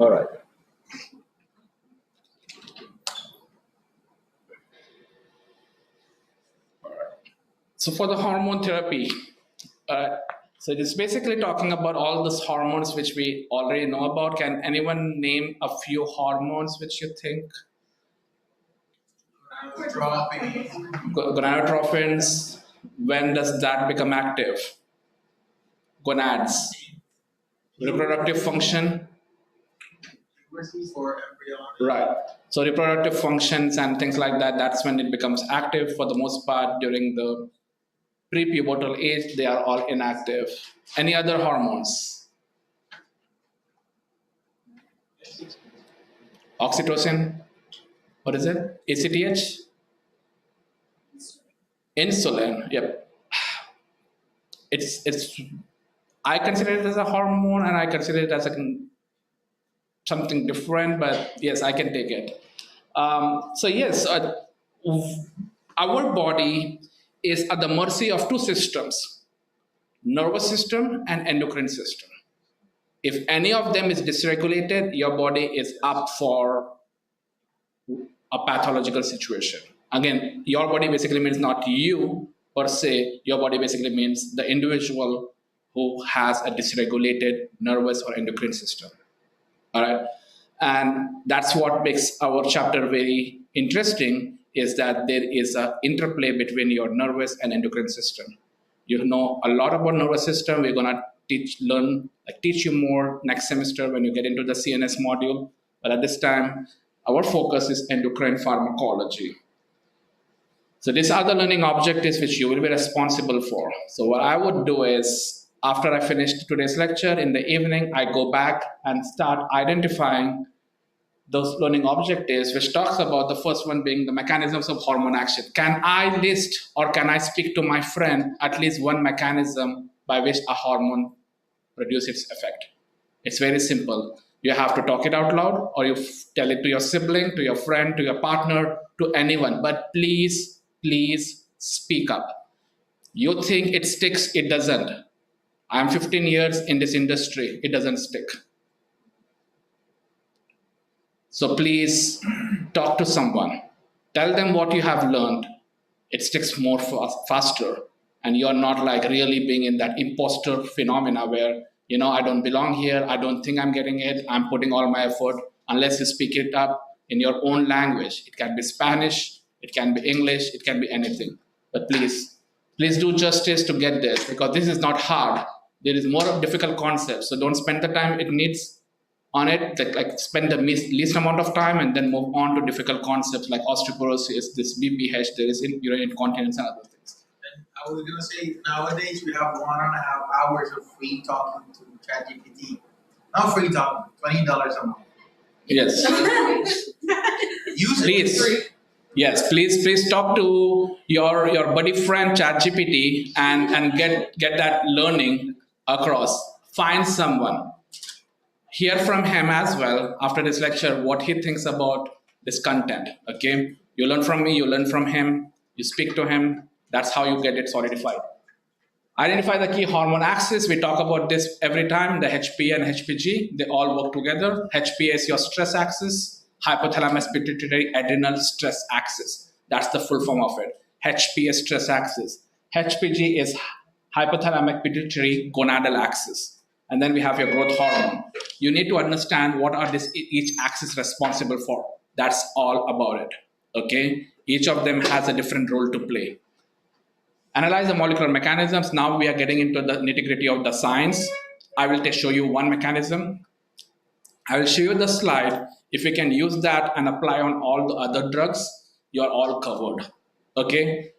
All right. So for the hormone therapy, so it is basically talking about all those hormones which we already know about. Can anyone name a few hormones which you think? Gonadotrophins. When does that become active? Gonads. Reproductive function. Right. So reproductive functions and things like that, that's when it becomes active. For the most part, during the pre-pubertal age, they are all inactive. Any other hormones? Oxytocin. What is it? ACTH? Insulin. Yep. It's. I consider it as a hormone, and I consider it as something different. But yes, I can take it. So yes, our body is at the mercy of two systems: nervous system and endocrine system. If any of them is dysregulated, your body is up for a pathological situation. Again, your body basically means not you per se, your body basically means the individual who has a dysregulated nervous or endocrine system. All right. And that's what makes our chapter very interesting, is that there is an interplay between your nervous and endocrine system. You know a lot about nervous system. We're gonna teach you more next semester when you get into the CNS module. But at this time, our focus is endocrine pharmacology. So these are the learning objectives which you will be responsible for. So what I would do is, after I finish today's lecture, in the evening, I go back and start identifying those learning objectives, which talks about the first one being the mechanisms of hormone action. Can I list or can I speak to my friend at least one mechanism by which a hormone produces its effect? It's very simple. You have to talk it out loud, or you tell it to your sibling, to your friend, to your partner, to anyone. But please, please speak up. You think it sticks, it doesn't. I'm 15 years in this industry, it doesn't stick. So please talk to someone. Tell them what you have learned. It sticks more faster. And you're not like really being in that imposter phenomena where, I don't belong here. I don't think I'm getting it. I'm putting all my effort. Unless you speak it up in your own language. It can be Spanish. It can be English. It can be anything. But please do justice to get this, because this is not hard. There is more of difficult concepts. So don't spend the time it needs on it. Like spend the least amount of time and then move on to difficult concepts like osteoporosis, this BPH, there is urinary incontinence and other things. And I was gonna say, nowadays we have 1.5 hours of free talking to ChatGPT. Not free talking, $20 a month. Yes. Use please. it. Yes, please talk to your buddy friend ChatGPT and get that learning across. Find someone. Hear from him as well after this lecture what he thinks about this content. Okay, you learn from me, you learn from him, you speak to him. That's how you get it solidified. Identify the key hormone axis. We talk about this every time. The HPA and HPG, they all work together. HPA is your stress axis. Hypothalamus pituitary adrenal stress axis. That's the full form of it. HPA stress axis. HPG is hypothalamic pituitary gonadal axis. And then we have your growth hormone. You need to understand what are each axis responsible for. That's all about it. Okay? Each of them has a different role to play. Analyze the molecular mechanisms. Now we are getting into the nitty-gritty of the science. I will show you one mechanism. I will show you the slide. If you can use that and apply on all the other drugs, you're all covered. Okay?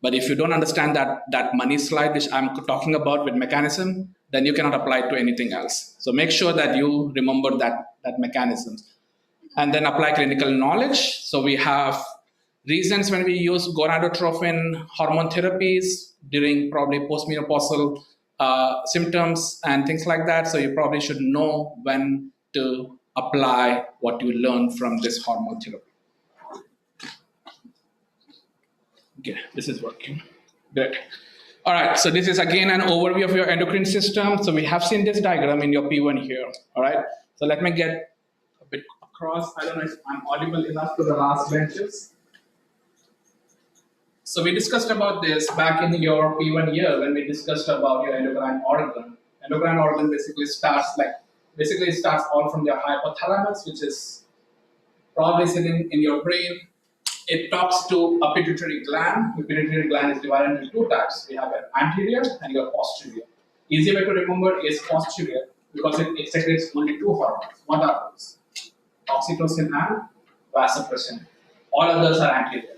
But if you don't understand that money slide, which I'm talking about with mechanism, then you cannot apply it to anything else. So make sure that you remember that mechanism. And then apply clinical knowledge. So we have reasons when we use gonadotrophin hormone therapies during probably postmenopausal symptoms and things like that. So you probably should know when to apply what you learn from this hormone therapy. Okay, this is working. Good. All right, so this is again an overview of your endocrine system. So we have seen this diagram in your P1 here. All right, so let me get across. I don't know if I'm audible enough to the last benches. So we discussed about this back in your P1 year when we discussed about your endocrine organ. Endocrine organ basically it starts all from your hypothalamus, which is probably sitting in your brain. It talks to a pituitary gland. The pituitary gland is divided into two types. We have an anterior and your posterior. Easy way to remember is posterior because it secretes only two hormones. What are those? Oxytocin and vasopressin. All others are anterior.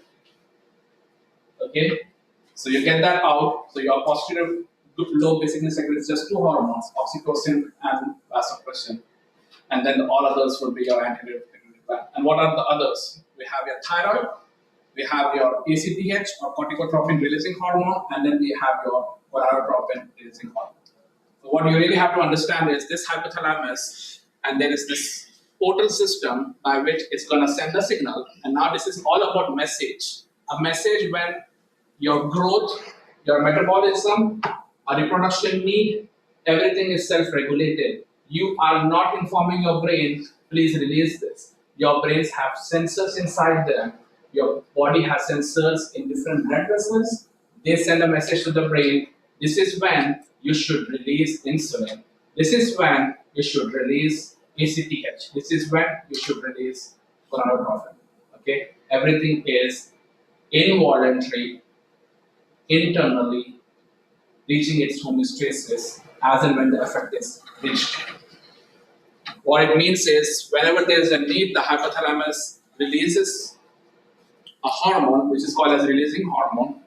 Okay, so you get that out. So your posterior lobe basically secretes just two hormones, oxytocin and vasopressin, and then all others will be your anterior pituitary gland. And what are the others? We have your thyroid, we have your ACTH or corticotropin releasing hormone, and then we have your gonadotropin releasing hormone. So what you really have to understand is this hypothalamus, and there is this portal system by which it's going to send a signal. And now this is all about message. A message when your growth, your metabolism, a reproduction need, everything is self-regulated. You are not informing your brain, please release this. Your brains have sensors inside them. Your body has sensors in different blood vessels. They send a message to the brain. This is when you should release insulin. This is when you should release ACTH. This is when you should release gonadotropin. Okay? Everything is involuntary, internally reaching its homeostasis as and when the effect is reached. What it means is whenever there is a need, the hypothalamus releases a hormone which is called as releasing hormone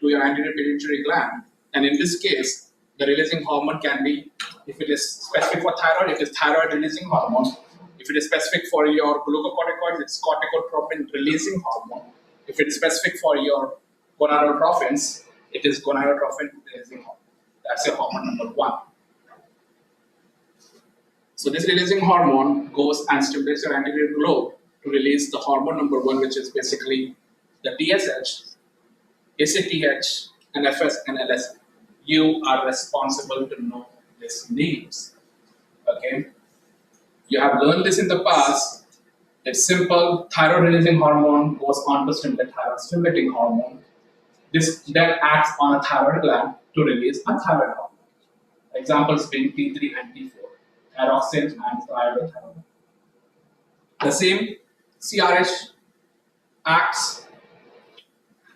to your anterior pituitary gland. And in this case, the releasing hormone can be, if it is specific for thyroid, it is thyroid releasing hormone. If it is specific for your glucocorticoids, it's corticotropin releasing hormone. If it's specific for your gonadotropins, it is gonadotropin releasing hormone. That's your hormone number one. So this releasing hormone goes and stimulates your anterior lobe to release the hormone number one, which is basically the TSH, ACTH, and FS and LS. You are responsible to know these names. Okay? You have learned this in the past. It's simple. Thyroid releasing hormone goes on to stimulate thyroid stimulating hormone. This then acts on a thyroid gland to release a thyroid hormone. Examples being T3 and T4, thyroxine and thyroid. The same CRH acts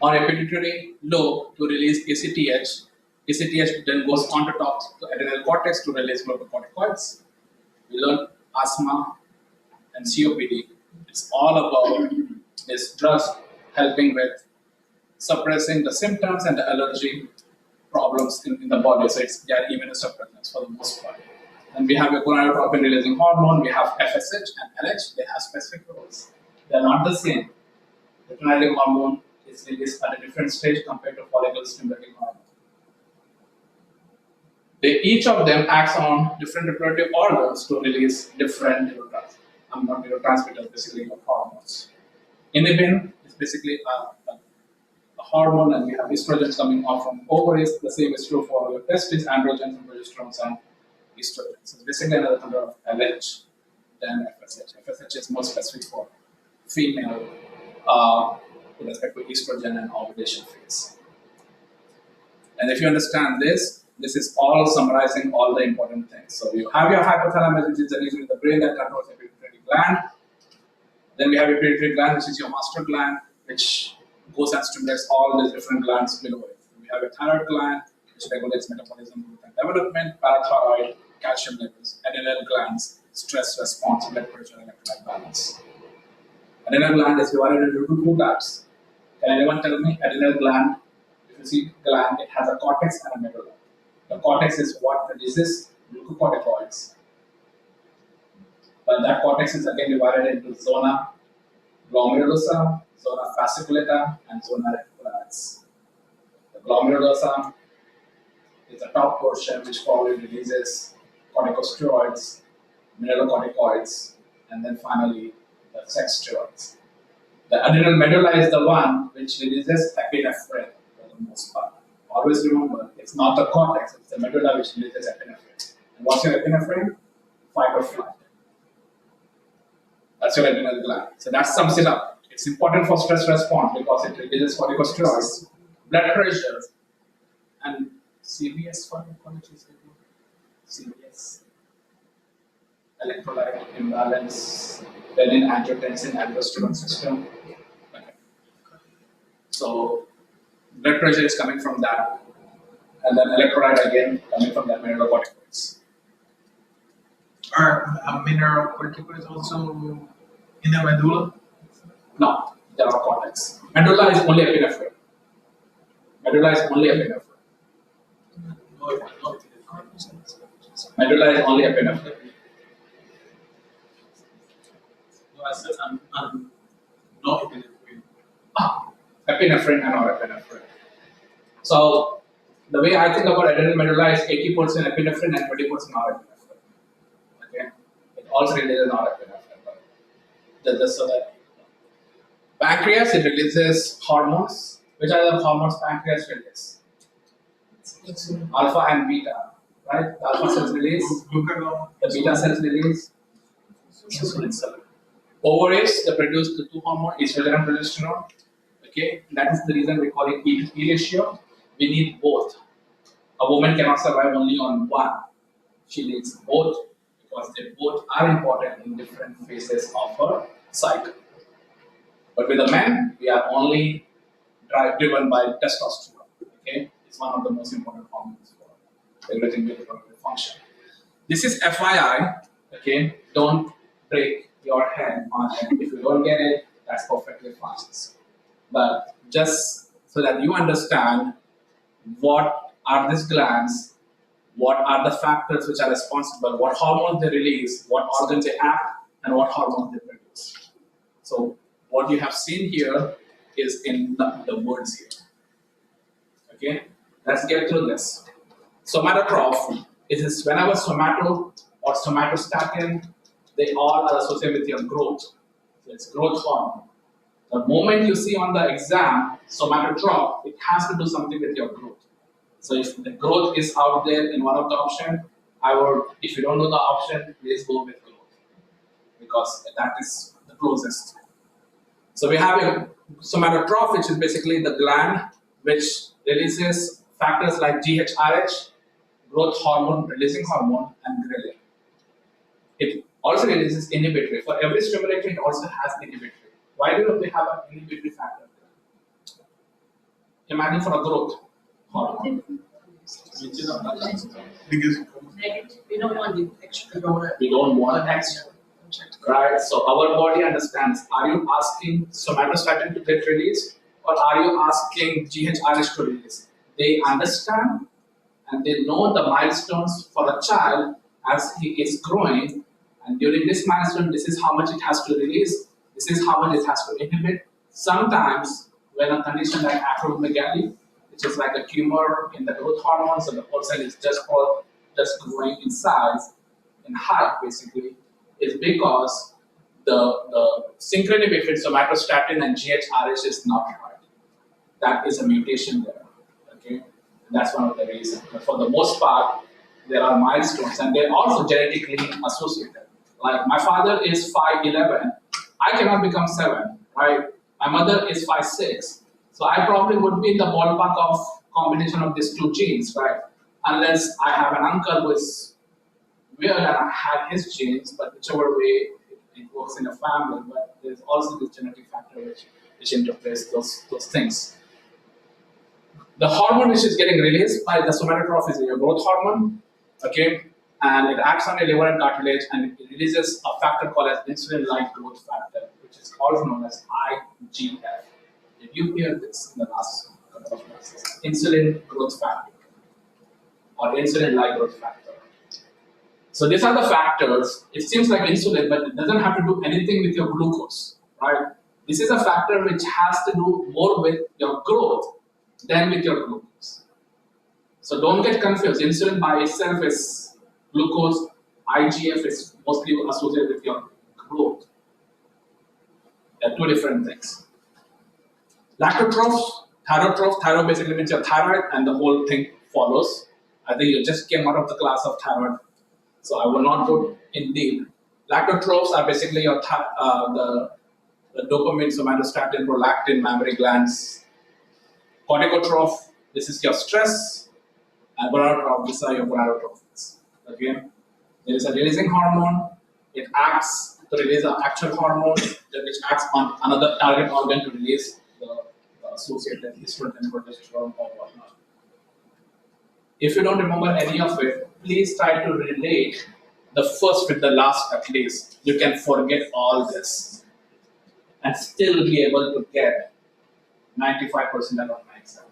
on a pituitary lobe to release ACTH. ACTH then goes on to talk to adrenal cortex to release glucocorticoids. We learn asthma and COPD. It's all about these drugs helping with suppressing the symptoms and the allergy problems in the body. So it's their immunosuppressants for the most part. And we have a gonadotropin releasing hormone, we have FSH and LH, they have specific roles. They are not the same. Luteinizing hormone is released at a different stage compared to follicle stimulating hormone. Each of them acts on different reproductive organs to release different neurotransmitters, basically your hormones. Inhibin is basically a hormone, and we have estrogens coming out from ovaries. The same is true for your testes, androgens, progesterones, and estrogens. So it's basically another kind of LH than FSH. FSH is more specific for female with respect to estrogen and ovulation phase. And if you understand this, this is all summarizing all the important things. So you have your hypothalamus, which is the region in the brain that controls the pituitary gland. Then we have your pituitary gland, which is your master gland, which goes and stimulates all these different glands below it. We have a thyroid gland, which regulates metabolism, growth, and development, parathyroid, calcium levels, adrenal glands, stress response, blood pressure, and electrolyte balance. Adrenal gland is divided into two types. Can anyone tell me? Adrenal gland, if you see gland, it has a cortex and a medulla. The cortex is what releases glucocorticoids. But that cortex is again divided into zona glomerulosa, zona fasciculata, and zona reticularis. The glomerulosa is the top portion which probably releases corticosteroids, mineralocorticoids, and then finally the sex steroids. The adrenal medulla is the one which releases epinephrine for the most part. Always remember, it's not the cortex, it's the medulla which releases epinephrine. And what's your epinephrine? Fight or flight. That's your adrenal gland. So that sums it up. It's important for stress response because it releases corticosteroids, blood pressure, and CVS pharmacology. CVS, electrolyte imbalance, renin, angiotensin, aldosterone system. Okay. So blood pressure is coming from that, and then electrolyte again coming from that mineralocorticoids. Are mineralocorticoids also in the medulla? No, there are cortex. Medulla is only epinephrine. Medulla is only epinephrine. Medulla is only epinephrine. No, I said I'm not epinephrine. Epinephrine and norepinephrine. So the way I think about adrenal medulla is 80% epinephrine and 20% norepinephrine. Okay, it also releases norepinephrine, but just so that pancreas, it releases hormones. Which are the hormones pancreas releases? Alpha and beta, right? The alpha cells release, Glucagon. the beta cells release. Ovaries, they produce the two hormones, estrogen and progesterone. Okay, that is the reason we call it E to P ratio. We need both. A woman cannot survive only on one. She needs both because they both are important in different phases of her cycle. But with a man, we are only driven by testosterone. Okay, it's one of the most important hormones for everything reproductive function. This is FYI. Okay, don't break your head on it. If you don't get it, that's perfectly fine. But just so that you understand what are these glands, what are the factors which are responsible, what hormones they release, what organs they act, and what hormones they produce. So what you have seen here is in the words here. Okay, let's get through this. Somatotroph is whenever somato or somatostatin, they all are associated with your growth. So it's growth hormone. The moment you see on the exam somatotroph, it has to do something with your growth. So if the growth is out there in one of the options, if you don't know the option, please go with growth because that is the closest. So we have a somatotroph, which is basically the gland which releases factors like GHRH, growth hormone, releasing hormone, and ghrelin. It also releases inhibitory. For every stimulatory, it also has inhibitory. Why do they have an inhibitory factor? Imagine for a growth hormone. Because We don't want the extra. We don't want extra. Right? So our body understands. Are you asking somatostatin to get released, or are you asking GHRH to release? They understand and they know the milestones for a child as he is growing. And during this milestone, this is how much it has to release. This is how much it has to inhibit. Sometimes, when a condition like acromegaly, which is like a tumor in the growth hormones, and the person is just growing in size, in height, basically, is because the synchrony between somatostatin and GHRH is not right. That is a mutation there. Okay, that's one of the reasons. But for the most part, there are milestones, and they're also genetically associated. Like my father is 5'11", I cannot become 7, right? My mother is 5'6", so I probably would be in the ballpark of combination of these two genes, right? Unless I have an uncle who is weird and I have his genes, but whichever way it works in a family, but there's also this genetic factor which interplays those things. The hormone which is getting released by the somatotroph is your growth hormone, okay? And it acts on the liver and cartilage, and it releases a factor called as insulin-like growth factor, which is also known as IGF. Did you hear this in the last couple of classes? Insulin growth factor or insulin-like growth factor. So these are the factors. It seems like insulin, but it doesn't have to do anything with your glucose, right? This is a factor which has to do more with your growth than with your glucose. So don't get confused. Insulin by itself is glucose. IGF is mostly associated with your growth. They're two different things. Lactotroph, thyrotroph. Thyro basically means your thyroid, and the whole thing follows. I think you just came out of the class of thyroid, so I will not go in deep. Lactotrophs are basically your the dopamine, somatostatin, prolactin, mammary glands. Corticotroph, this is your stress. And gonadotroph, these are your gonadotrophs. Okay? There is a releasing hormone. It acts to release the actual hormone, which acts on another target organ to release the associated estrogen, progesterone, or whatnot. If you don't remember any of it, please try to relate the first with the last at least. You can forget all this and still be able to get 95% out of my exam.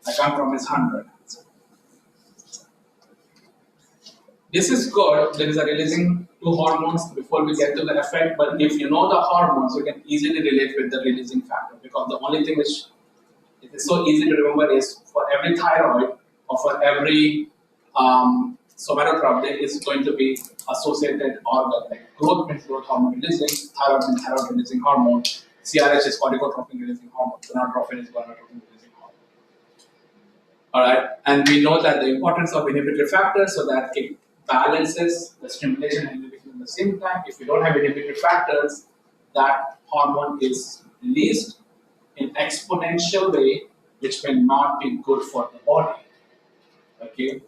I can't promise 100. This is good. There is a releasing two hormones before we get to the effect, but if you know the hormones, you can easily relate with the releasing factor, because the only thing which it is so easy to remember is for every thyroid or for every somatotroph, there is going to be associated organ. Like growth means growth hormone releasing, thyroid means thyroid releasing hormone, CRH is corticotropin releasing hormone, gonadotropin is gonadotropin releasing hormone. Alright, and we know that the importance of inhibitory factors so that it balances the stimulation and inhibition at the same time. If you don't have inhibitory factors, that hormone is released in exponential way, which may not be good for the body. Okay.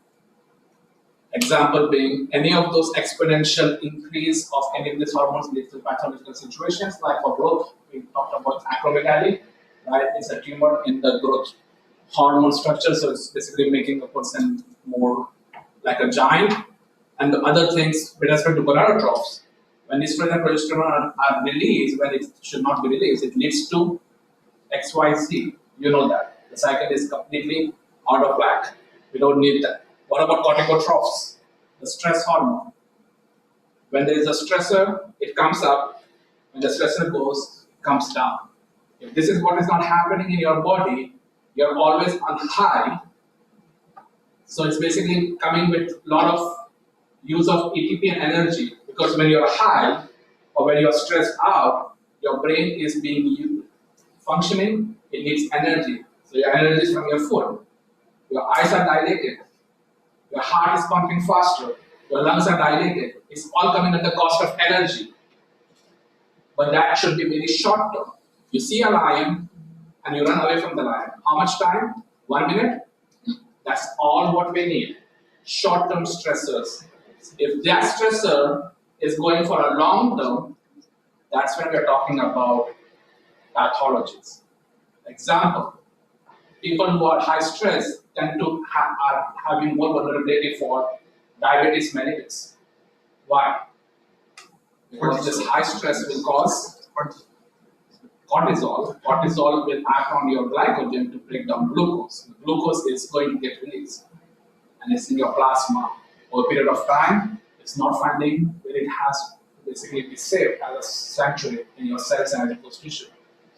Example being any of those exponential increase of any of these hormones leads to pathological situations. Like for growth, we talked about acromegaly, right? It's a tumor in the growth hormone structure, so it's basically making a person more like a giant. And the other things with respect to gonadotrophs, when estrogen and progesterone are released, when it should not be released, it leads to XYZ. You know that. The cycle is completely out of whack. We don't need that. What about corticotrophs? The stress hormone. When there is a stressor, it comes up. When the stressor goes, it comes down. If this is what is not happening in your body, you're always on high. So it's basically coming with a lot of use of ATP and energy, because when you're high or when you're stressed out, your brain is being functioning, it needs energy. So your energy is from your food. Your eyes are dilated. Your heart is pumping faster. Your lungs are dilated. It's all coming at the cost of energy. But that should be very short term. You see a lion and you run away from the lion. How much time? 1 minute? That's all what we need. Short-term stressors. If that stressor is going for a long term, that's when we're talking about pathologies. Example, people who are high stress tend to are having more vulnerability for diabetes mellitus. Why? Because this high stress will cause cortisol. Cortisol will act on your glycogen to break down glucose. The glucose is going to get released and it's in your plasma. Over a period of time, it's not finding where it has to basically be safe as a sanctuary in your cells and adipose tissue.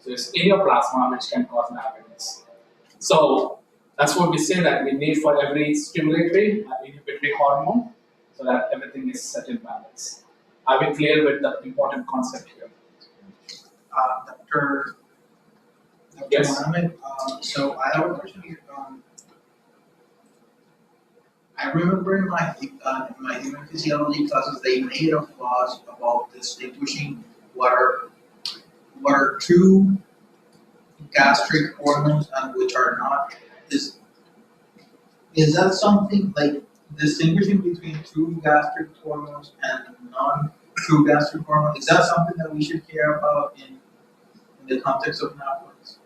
So it's in your plasma, which can cause diabetes. So that's what we say that we need for every stimulatory and inhibitory hormone so that everything is set in balance. Are we clear with the important concept here? Dr. Yes. Mohammed, so I have a question here. I remember in my human physiology classes, they made a fuss about distinguishing what are true gastric hormones and which are not. Is that something like distinguishing between true gastric hormones and non-true gastric hormones? Is that something that we should care about in the context of NAFLDs?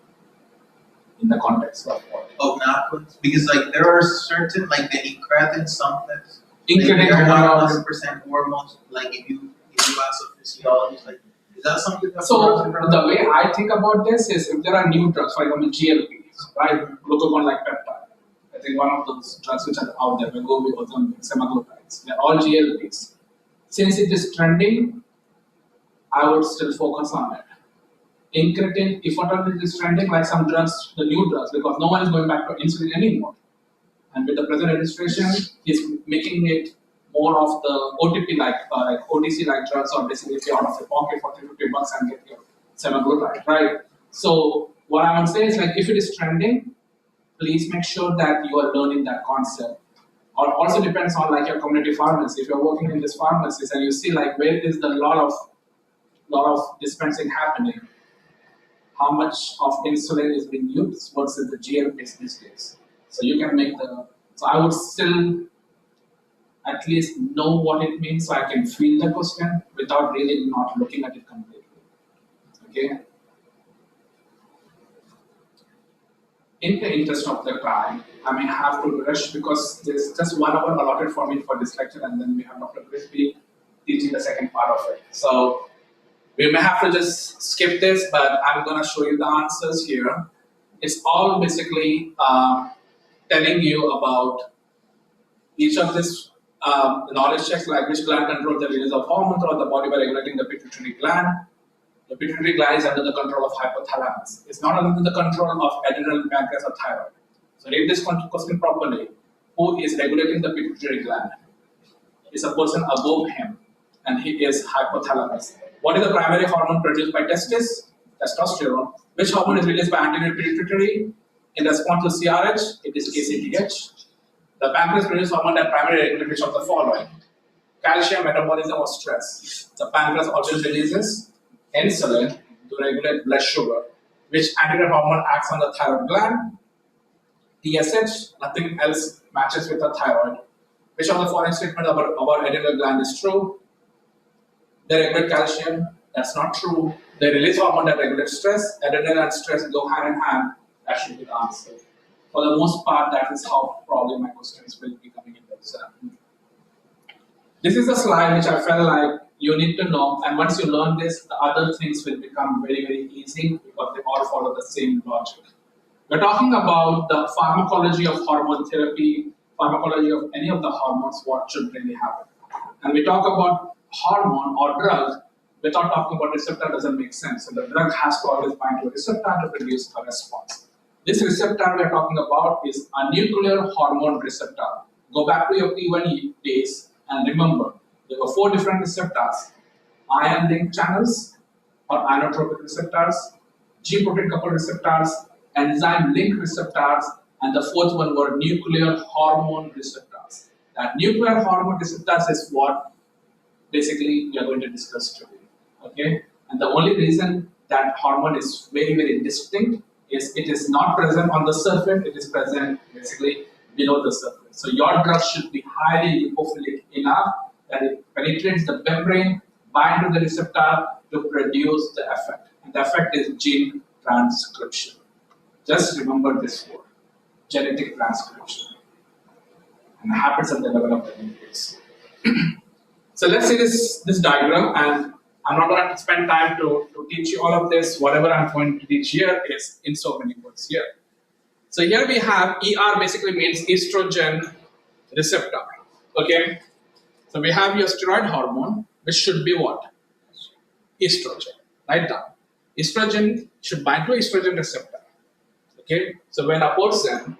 In the context of what? Of NAFLDs? Because like there are certain like the incretin sometimes Incretin they're not hormones. 100% hormones. Like if you ask a physiologist, like is that something that So the way I think about this is if there are new drugs, for example GLPs, right? Glucagon-like peptide. I think one of those drugs which are out there, Wegovy, Ozempic, semaglutides, they're all GLPs. Since it is trending, I would still focus on it. Incretin, if at all it is trending, like some drugs, the new drugs, because no one is going back to insulin anymore. And with the present administration, he's making it more of the OTP-like, like OTC-like drugs, or basically pay out of the pocket for $350 and get your semaglutide, right? So what I would say is like, if it is trending, please make sure that you are learning that concept Or also depends on like your community pharmacy. If you're working in this pharmacies and you see like where is the lot of dispensing happening, how much of insulin is being used versus the GLPs these days. So you can make so I would still at least know what it means so I can feel the question without really not looking at it completely. Okay? In the interest of the time, I may have to rush because there's just 1 hour allotted for me for this lecture and then we have Dr. Crispy teaching the second part of it. So we may have to just skip this, but I'm going to show you the answers here. It's all basically telling you about each of these knowledge checks, like which gland controls the release of hormones throughout the body by regulating the pituitary gland. The pituitary gland is under the control of hypothalamus. It's not under the control of adrenal, pancreas, or thyroid. So read this question properly. Who is regulating the pituitary gland? It's a person above him, and he is hypothalamus. What is the primary hormone produced by testis? Testosterone. Which hormone is released by anterior pituitary? In response to CRH, it is ACTH. The pancreas produces hormone that primarily regulates of the following: calcium, metabolism, or stress. The pancreas also releases insulin to regulate blood sugar. Which anterior hormone acts on the thyroid gland? TSH. Nothing else matches with the thyroid. Which of the following statements about adrenal gland is true? They regulate calcium. That's not true. They release hormone that regulates stress. Adrenal and stress go hand in hand. That should be the answer. For the most part, that is how probably my questions will be coming in the exam. This is a slide which I felt like you need to know, and once you learn this, the other things will become very, very easy because they all follow the same logic. We're talking about the pharmacology of hormone therapy, pharmacology of any of the hormones, what should really happen. And we talk about hormone or drug, without talking about receptor doesn't make sense. So the drug has to always bind to a receptor to produce a response. This receptor we are talking about is a nuclear hormone receptor. Go back to your P1 days and remember, there were 4 different receptors: ion link channels or ionotropic receptors, G protein coupled receptors, enzyme link receptors, and the 4th one were nuclear hormone receptors. That nuclear hormone receptors is what basically we are going to discuss today. Okay? And the only reason that hormone is very, very distinct is it is not present on the surface, it is present basically below the surface. So your drug should be highly lipophilic enough that it penetrates the membrane, bind to the receptor to produce the effect. And the effect is gene transcription. Just remember this word, genetic transcription. And it happens at the level of the nucleus. So let's see this diagram, and I'm not going to spend time to teach you all of this. Whatever I'm going to teach here is in so many words here. So here we have ER basically means estrogen receptor. Okay? So we have your steroid hormone, which should be what? Estrogen. Write down. Estrogen should bind to estrogen receptor. Okay? So when a person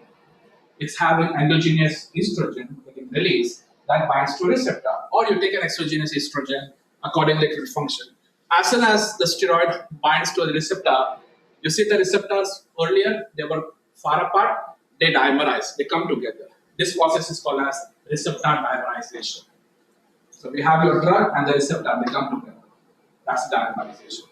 is having endogenous estrogen getting released, that binds to a receptor. Or you take an exogenous estrogen, accordingly it will function. As soon as the steroid binds to the receptor, you see the receptors earlier, they were far apart, they dimerize, they come together. This process is called as receptor dimerization. So we have your drug and the receptor, they come together. That's dimerization.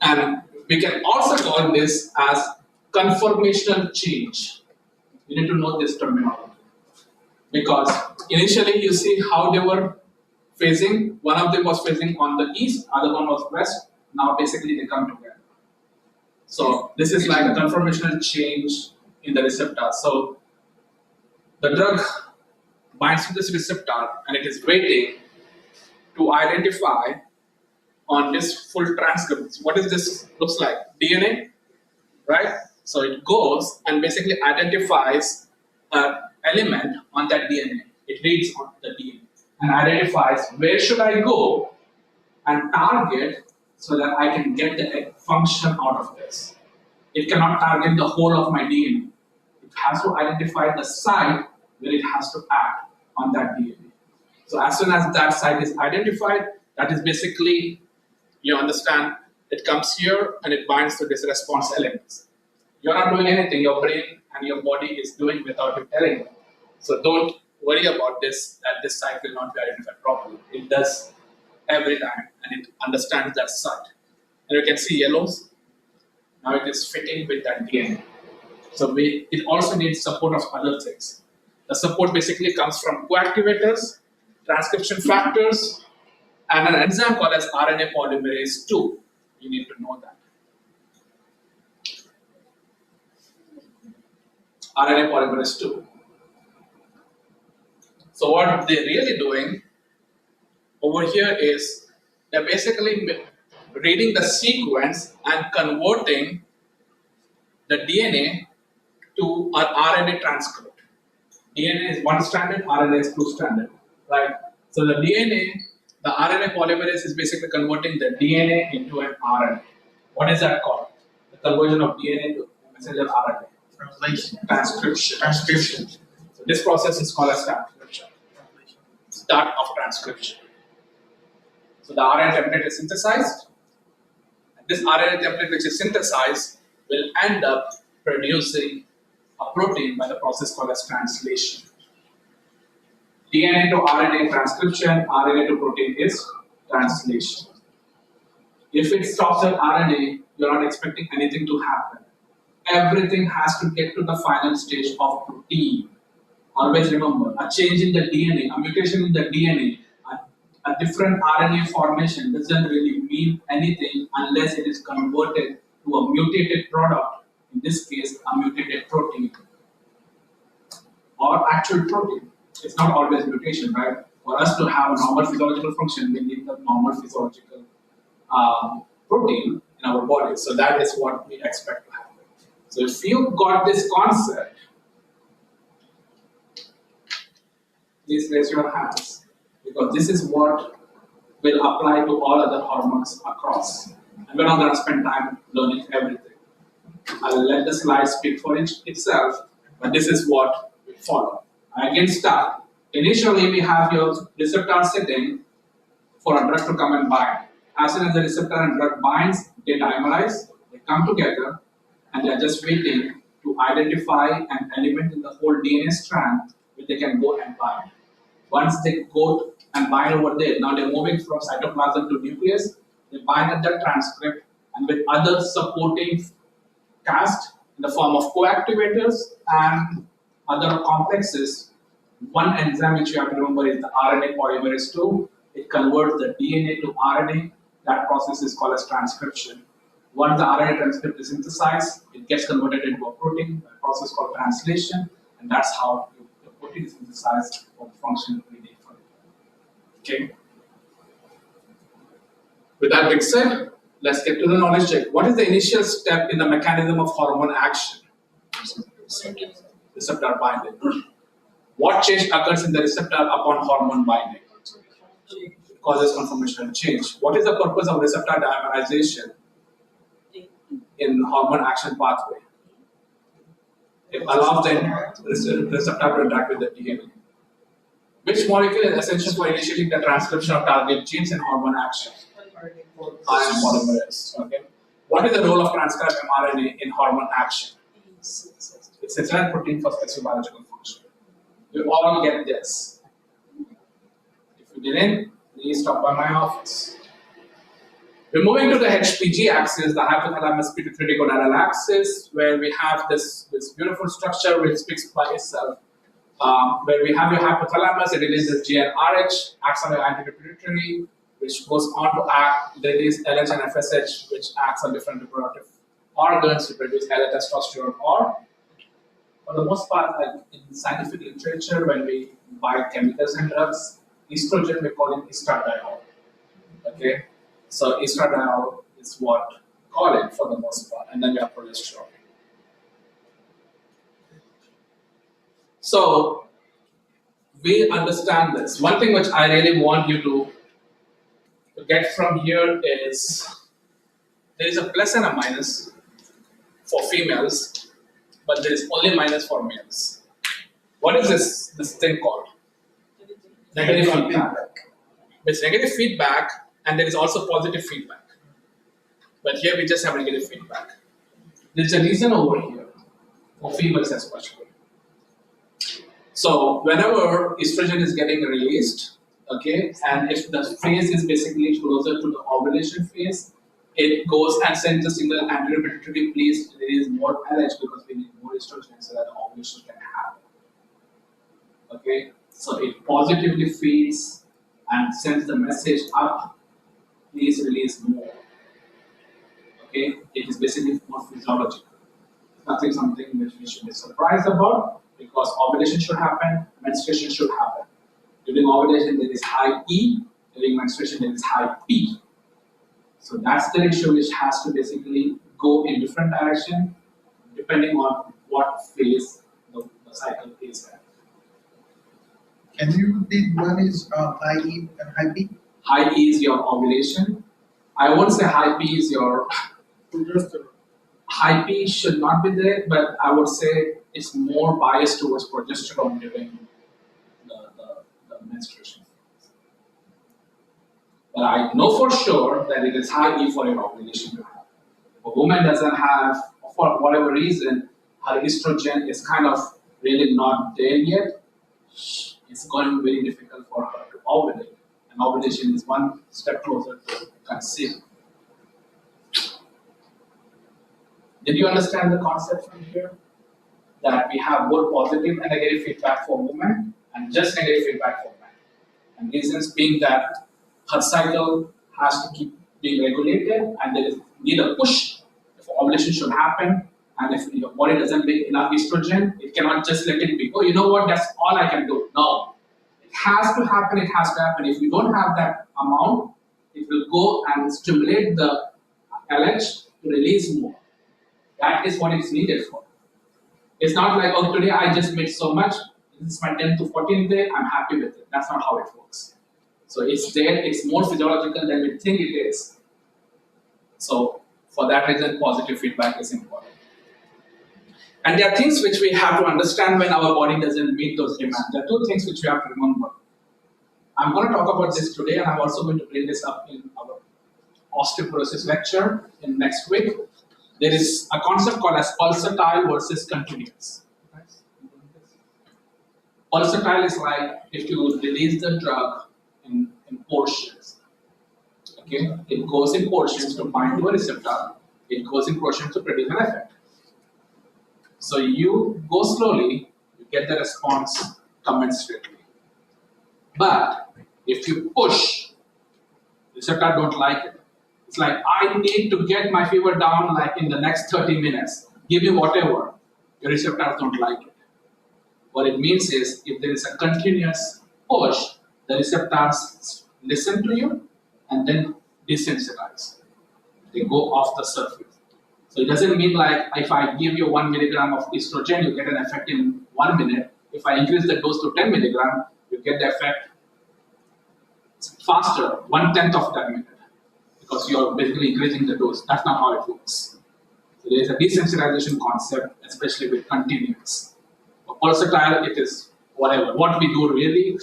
And we can also call this as conformational change. You need to know this terminology. Because initially you see how they were facing. One of them was facing on the east, other one was west. Now basically they come together. So this is like a conformational change in the receptor. So the drug binds to this receptor and it is waiting to identify on this full transcript. What is this looks like? DNA, right? So it goes and basically identifies an element on that DNA. It reads on the DNA and identifies where should I go and target so that I can get the function out of this. It cannot target the whole of my DNA. It has to identify the site where it has to act on that DNA. So as soon as that site is identified, that is basically, you understand, it comes here and it binds to this response elements. You're not doing anything, your brain and your body is doing without you telling them. So don't worry about this, that this site will not be identified properly. It does every time, and it understands that site. And you can see yellows. Now it is fitting with that DNA. So it also needs support of other things. The support basically comes from coactivators, transcription factors, and an enzyme called as RNA polymerase 2. You need to know that. RNA polymerase 2. So what they're really doing over here is they're basically reading the sequence and converting the DNA to an RNA transcript. DNA is one stranded, RNA is two stranded, right? So the RNA polymerase is basically converting the DNA into an RNA. What is that called? The conversion of DNA to messenger RNA. Translation. Transcription. So this process is called as transcription. Start of transcription. So the RNA template is synthesized. And this RNA template which is synthesized will end up producing a protein by the process called as translation. DNA to RNA transcription, RNA to protein is translation. If it stops at RNA, you're not expecting anything to happen. Everything has to get to the final stage of protein. Always remember, a change in the DNA, a mutation in the DNA, a different RNA formation doesn't really mean anything unless it is converted to a mutated product, in this case, a mutated protein or actual protein. It's not always mutation, right? For us to have a normal physiological function, we need the normal physiological protein in our body. So that is what we expect to happen. So if you got this concept, please raise your hands, because this is what will apply to all other hormones across. And we're not going to spend time learning everything. I'll let the slide speak for itself, but this is what we follow. I again start. Initially, we have your receptor setting for a drug to come and bind. As soon as the receptor and drug binds, they dimerize, they come together, and they are just waiting to identify an element in the whole DNA strand which they can go and bind. Once they go and bind over there, now they're moving from cytoplasm to nucleus, they bind at the transcript, and with other supporting cast in the form of coactivators and other complexes, one enzyme which you have to remember is the RNA polymerase 2. It converts the DNA to RNA. That process is called as transcription. Once the RNA transcript is synthesized, it gets converted into a protein, a process called translation, and that's how the protein is synthesized for the function we need for it. Okay. With that being said, let's get to the knowledge check. What is the initial step in the mechanism of hormone action? Receptor binding. What change occurs in the receptor upon hormone binding? It causes conformational change. What is the purpose of receptor dimerization in hormone action pathway? It allows the receptor to interact with the DNA. Which molecule is essential for initiating the transcription of target genes in hormone action? Iron polymerase. Okay. What is the role of transcribed mRNA in hormone action? It's a giant protein for specific biological function. You all get this. If you didn't, please stop by my office. We're moving to the HPG axis, the hypothalamus pituitary gonadal axis, where we have this beautiful structure which speaks by itself. Where we have your hypothalamus, it releases GnRH, acts on your anterior pituitary, which goes on to act, release LH and FSH, which acts on different reproductive organs to produce either testosterone or, for the most part, in scientific literature, when we buy chemicals and drugs, estrogen we call it estradiol. Okay, so estradiol is what we call it for the most part, and then we have progesterone. So we understand this. One thing which I really want you to get from here is there is a plus and a minus for females, but there is only minus for males. What is this thing called? Negative feedback. It's negative feedback, and there is also positive feedback. But here we just have negative feedback. There's a reason over here for females especially. So whenever estrogen is getting released, okay, and if the phase is basically closer to the ovulation phase, it goes and sends a signal anterior pituitary, please release more LH because we need more estrogen so that the ovulation can happen. Okay, so it positively feeds and sends the message up, please release more. Okay, it is basically more physiological. Nothing something which we should be surprised about because ovulation should happen, menstruation should happen. During ovulation there is high E, during menstruation there is high P. So that's the ratio which has to basically go in different direction depending on what phase the cycle is at. Can you repeat one is high E and high P? High E is your ovulation. I won't say high P is your Progesterone. high P should not be there, but I would say it's more biased towards progesterone during the menstruation. But I know for sure that it is high E for your ovulation to happen. If a woman doesn't have, for whatever reason, her estrogen is kind of really not there yet, it's going to be very difficult for her to ovulate. And ovulation is one step closer to conceive. Did you understand the concept from here? That we have both positive and negative feedback for women and just negative feedback for men. And reasons being that her cycle has to keep being regulated and there is need a push if ovulation should happen, and if your body doesn't make enough estrogen, it cannot just let it be. Oh, you know what, that's all I can do. No. It has to happen, it has to happen. If you don't have that amount, it will go and stimulate the LH to release more. That is what it's needed for. It's not like, oh, today I just made so much, this is my 10th to 14th day, I'm happy with it. That's not how it works. So it's there, it's more physiological than we think it is. So for that reason, positive feedback is important. And there are things which we have to understand when our body doesn't meet those demands. There are two things which we have to remember. I'm going to talk about this today, and I'm also going to bring this up in our osteoporosis lecture in next week. There is a concept called as pulsatile versus continuous. Pulsatile is like if you release the drug in portions. Okay, it goes in portions to bind to a receptor. It goes in portions to produce an effect. So you go slowly, you get the response commensurately. But if you push, receptor don't like it. It's like, I need to get my fever down like in the next 30 minutes. Give me whatever. Your receptors don't like it. What it means is, if there is a continuous push, the receptors listen to you and then desensitize. They go off the surface. So it doesn't mean like, if I give you 1 milligram of estrogen, you get an effect in 1 minute. If I increase the dose to 10 milligram, you get the effect faster, 1/10 of that minute. Because you're basically increasing the dose. That's not how it works. So there is a desensitization concept, especially with continuous. For pulsatile, it is whatever. What we do really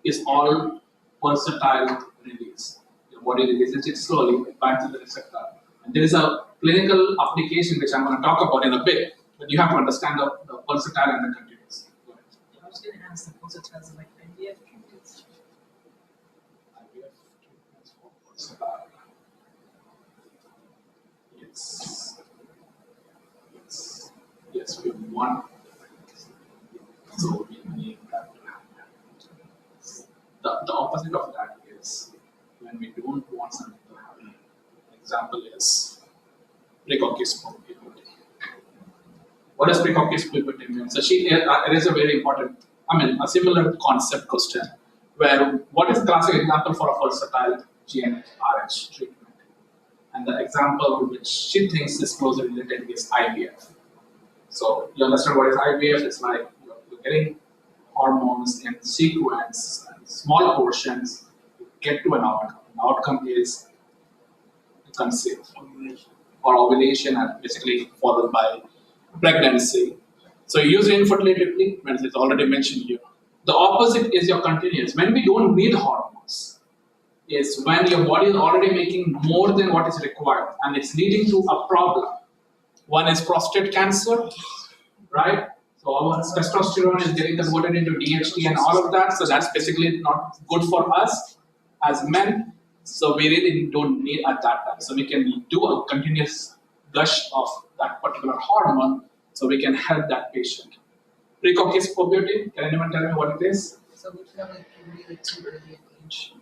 is all pulsatile release. Your body releases it slowly, it binds to the receptor. And there is a clinical application which I'm going to talk about in a bit, but you have to understand the pulsatile and the continuous. Go ahead. I was going to ask the pulsatiles like IVF treatments. IVF treatments for pulsatile. Yes, we want. So we need that to happen. The opposite of that is when we don't want something to happen. Example is precoccus puberty. What does precoccus puberty mean? So it is a very important, a similar concept question where what is the classic example for a pulsatile GnRH RH treatment? And the example which she thinks is closely related is IVF. So you understand what is IVF? It's like you're getting hormones in sequence, and small portions, you get to an outcome. The outcome is to conceive or ovulation, and basically followed by pregnancy. So you use infertility treatment, it's already mentioned here. The opposite is your continuous. When we don't need hormones, is when your body is already making more than what is required, and it's leading to a problem. One is prostate cancer, right? So our testosterone is getting converted into DHT and all of that. So that's basically not good for us as men. So we really don't need at that time. So we can do a continuous gush of that particular hormone so we can help that patient. Precocase puberty, can anyone tell me what it is? So we feel like puberty like too early in age.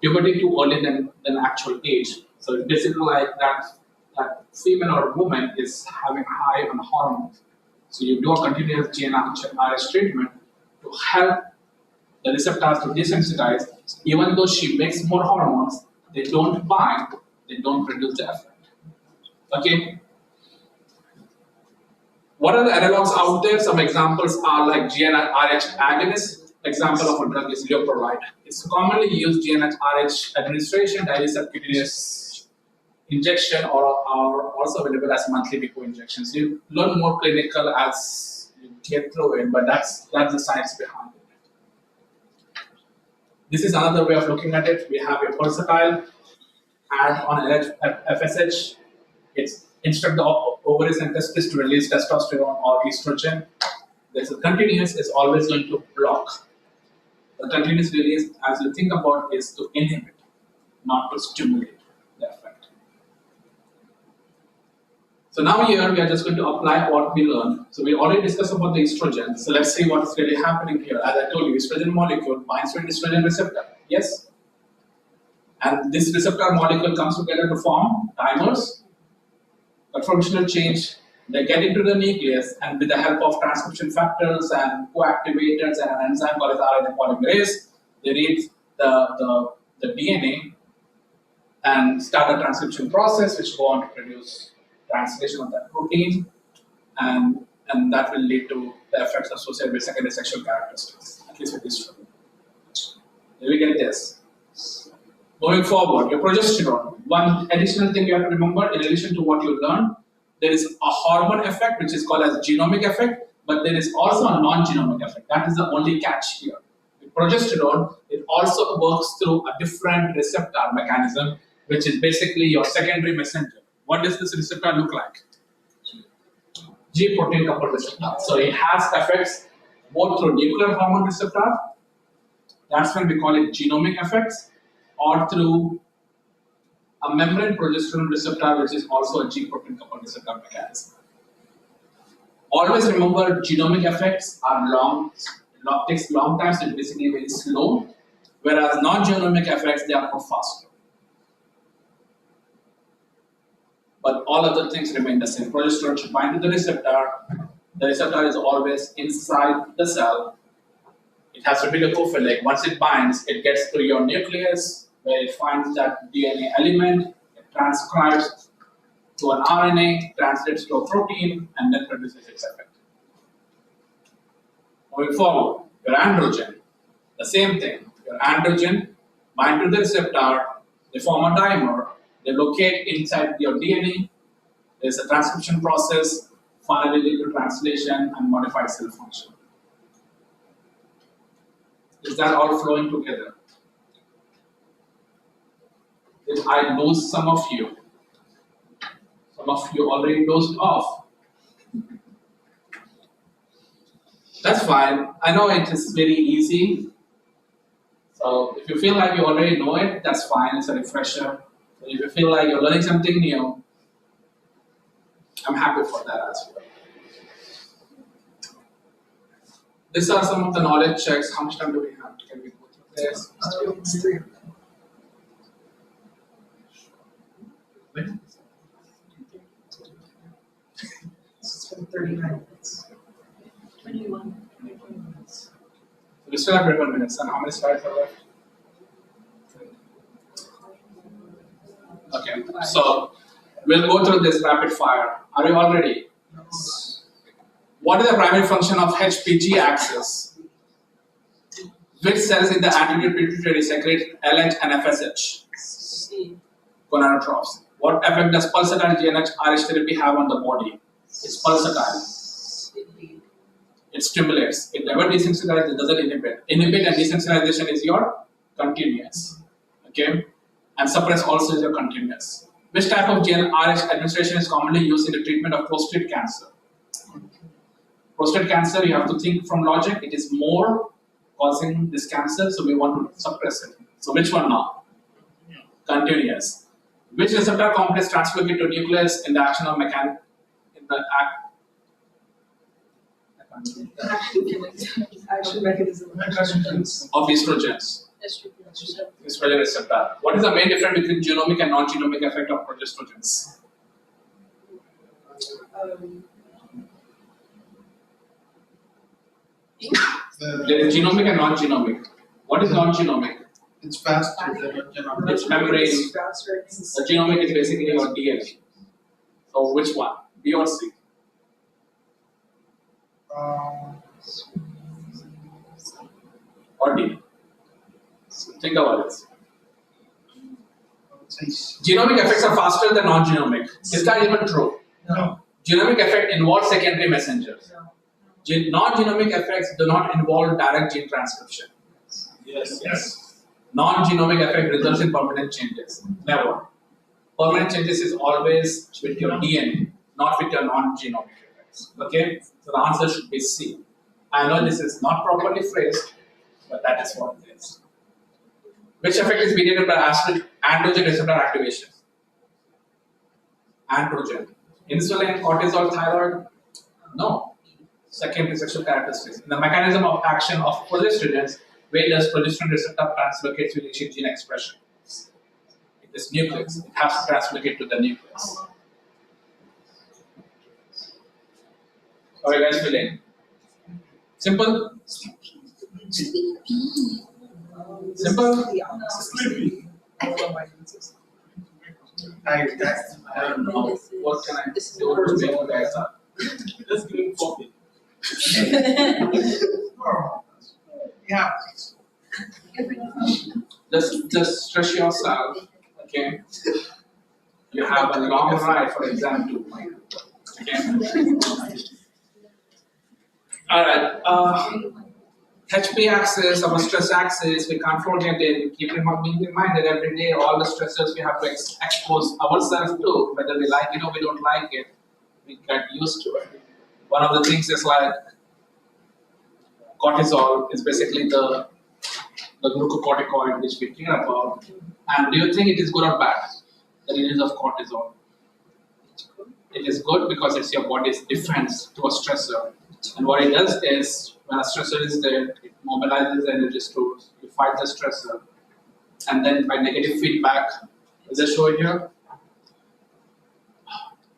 Puberty too early than actual age. So it's basically like that female or woman is having high on hormones. So you do a continuous GnRH treatment to help the receptors to desensitize. Even though she makes more hormones, they don't bind, they don't produce the effect. Okay? What are the analogs out there? Some examples are like GnRH agonist. Example of a drug is leuprolide. It's commonly used GnRH administration, daily subcutaneous injection, or also available as monthly BQ injections. You learn more clinical as you get through it, but that's the science behind it. This is another way of looking at it. We have a pulsatile add on FSH. It's instruct the ovaries and testes to release testosterone or estrogen. There's a continuous is always going to block. The continuous release, as you think about, is to inhibit, not to stimulate the effect. So now here we are just going to apply what we learned. So we already discussed about the estrogen. So let's see what's really happening here. As I told you, estrogen molecule binds to an estrogen receptor. Yes? And this receptor molecule comes together to form dimers. A functional change, they get into the nucleus, and with the help of transcription factors and co-activators and an enzyme called as RNA polymerase, they read the DNA and start the transcription process, which go on to produce translation of that protein, and that will lead to the effects associated with secondary sexual characteristics, at least with this one. Then we get this. Moving forward, your progesterone. One additional thing you have to remember, in addition to what you learned, there is a hormone effect, which is called as genomic effect, but there is also a non-genomic effect. That is the only catch here. With progesterone, it also works through a different receptor mechanism, which is basically your secondary messenger. What does this receptor look like? G protein coupled receptor. So it has effects both through nuclear hormone receptor, that's when we call it genomic effects, or through a membrane progesterone receptor, which is also a G protein coupled receptor mechanism. Always remember, genomic effects are takes long time, so it's basically very slow, whereas non-genomic effects, they are more faster. But all other things remain the same. Progesterone should bind to the receptor. The receptor is always inside the cell. It has to be lipophilic. Once it binds, it gets to your nucleus, where it finds that DNA element, it transcribes to an RNA, translates to a protein, and then produces its effect. Moving forward, your androgen, the same thing. Your androgen bind to the receptor, they form a dimer, they locate inside your DNA, there's a transcription process, finally lead to translation and modified cell function. Is that all flowing together? Did I lose some of you? Some of you already dozed off. That's fine. I know it is very easy. So if you feel like you already know it, that's fine. It's a refresher. But if you feel like you're learning something new, I'm happy for that as well. These are some of the knowledge checks. How much time do we have? Can we go through this? It's 3 of them. It's been 39 minutes. 21 minutes. So we still have 21 minutes. And how many slides are left? Okay, so we'll go through this rapid fire. Are you all ready? Yes. What is the primary function of HPG axis? Which cells in the anterior pituitary secrete LH and FSH? C. Gonadotrophs. What effect does pulsatile GnRH therapy have on the body? It's pulsatile. C. It stimulates. It never desensitizes, it doesn't inhibit. Inhibit and desensitization is your continuous. Okay? And suppress also is your continuous. Which type of GnRH administration is commonly used in the treatment of prostate cancer? Prostate cancer, you have to think from logic. It is more causing this cancer, so we want to suppress it. So which one now? Continuous. Which receptor complex translocate to nucleus in the action of act? Action mechanism. Of estrogens. Estrogen receptor. What is the main difference between genomic and non-genomic effect of progestrogens? There is genomic and non-genomic. What is non-genomic? It's faster than a genomic. It's membrane. The genomic is basically your DNA. So which one? B or C? Or D? Think about it. I would say Genomic effects are faster than non-genomic. Is that even true? no. Genomic effect involves secondary messengers. Non-genomic effects do not involve direct gene transcription. Yes. Non-genomic effect results in permanent changes. Never. Permanent changes is always with your DNA, not with your non-genomic effects. Okay? So the answer should be C. I know this is not properly phrased, but that is what it is. Which effect is mediated by androgen receptor activation? Androgen. Insulin, cortisol, thyroid? No. Secondary sexual characteristics. In the mechanism of action of progestrogens, where does progesterone receptor translocate to initiate gene expression? It is nucleus. It has to translocate to the nucleus. How are you guys feeling? Simple? Simple? I don't know. What can I do to make you guys up? Let's give him coffee. normal. Yeah. Just stress yourself, okay? You have a long ride for exam 2. Okay? Alright, HP axis, our stress axis, we can't forget it. Keep being reminded every day all the stressors we have to expose ourselves to, whether we like it or we don't like it, we get used to it. One of the things is like cortisol is basically the glucocorticoid which we care about. And do you think it is good or bad? The release of cortisol. It is good because it's your body's defense to a stressor. And what it does is, when a stressor is there, it mobilizes the energy stores, you fight the stressor, and then by negative feedback, is it shown here?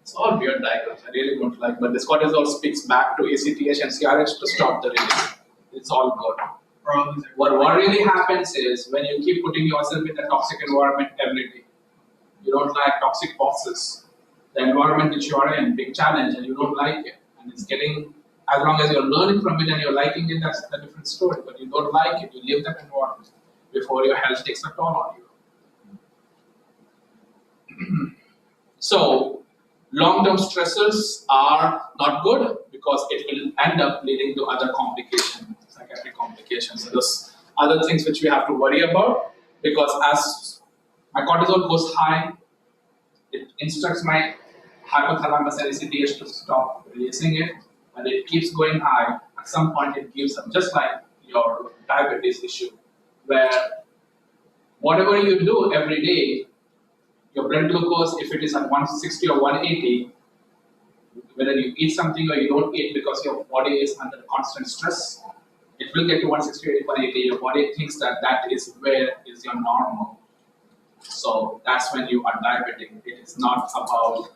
It's all weird diagrams, I really don't like, but this cortisol speaks back to ACTH and CRH to stop the release. It's all good. What really happens is, when you keep putting yourself in a toxic environment every day, you don't like toxic bosses, the environment that you are in, big challenge, and you don't like it, and it's getting, as long as you're learning from it and you're liking it, that's a different story. But you don't like it, you leave that environment before your health takes a toll on you. So, long-term stressors are not good because it will end up leading to other complications, psychiatric complications. So, there's other things which we have to worry about, because as my cortisol goes high, it instructs my hypothalamus and ACTH to stop releasing it. And it keeps going high, at some point it gives up, just like your diabetes issue, where whatever you do every day, your blood glucose, if it is at 160 or 180, whether you eat something or you don't eat because your body is under constant stress, it will get to 160 or 180. Your body thinks that that is where is your normal. So that's when you are diabetic. It is not about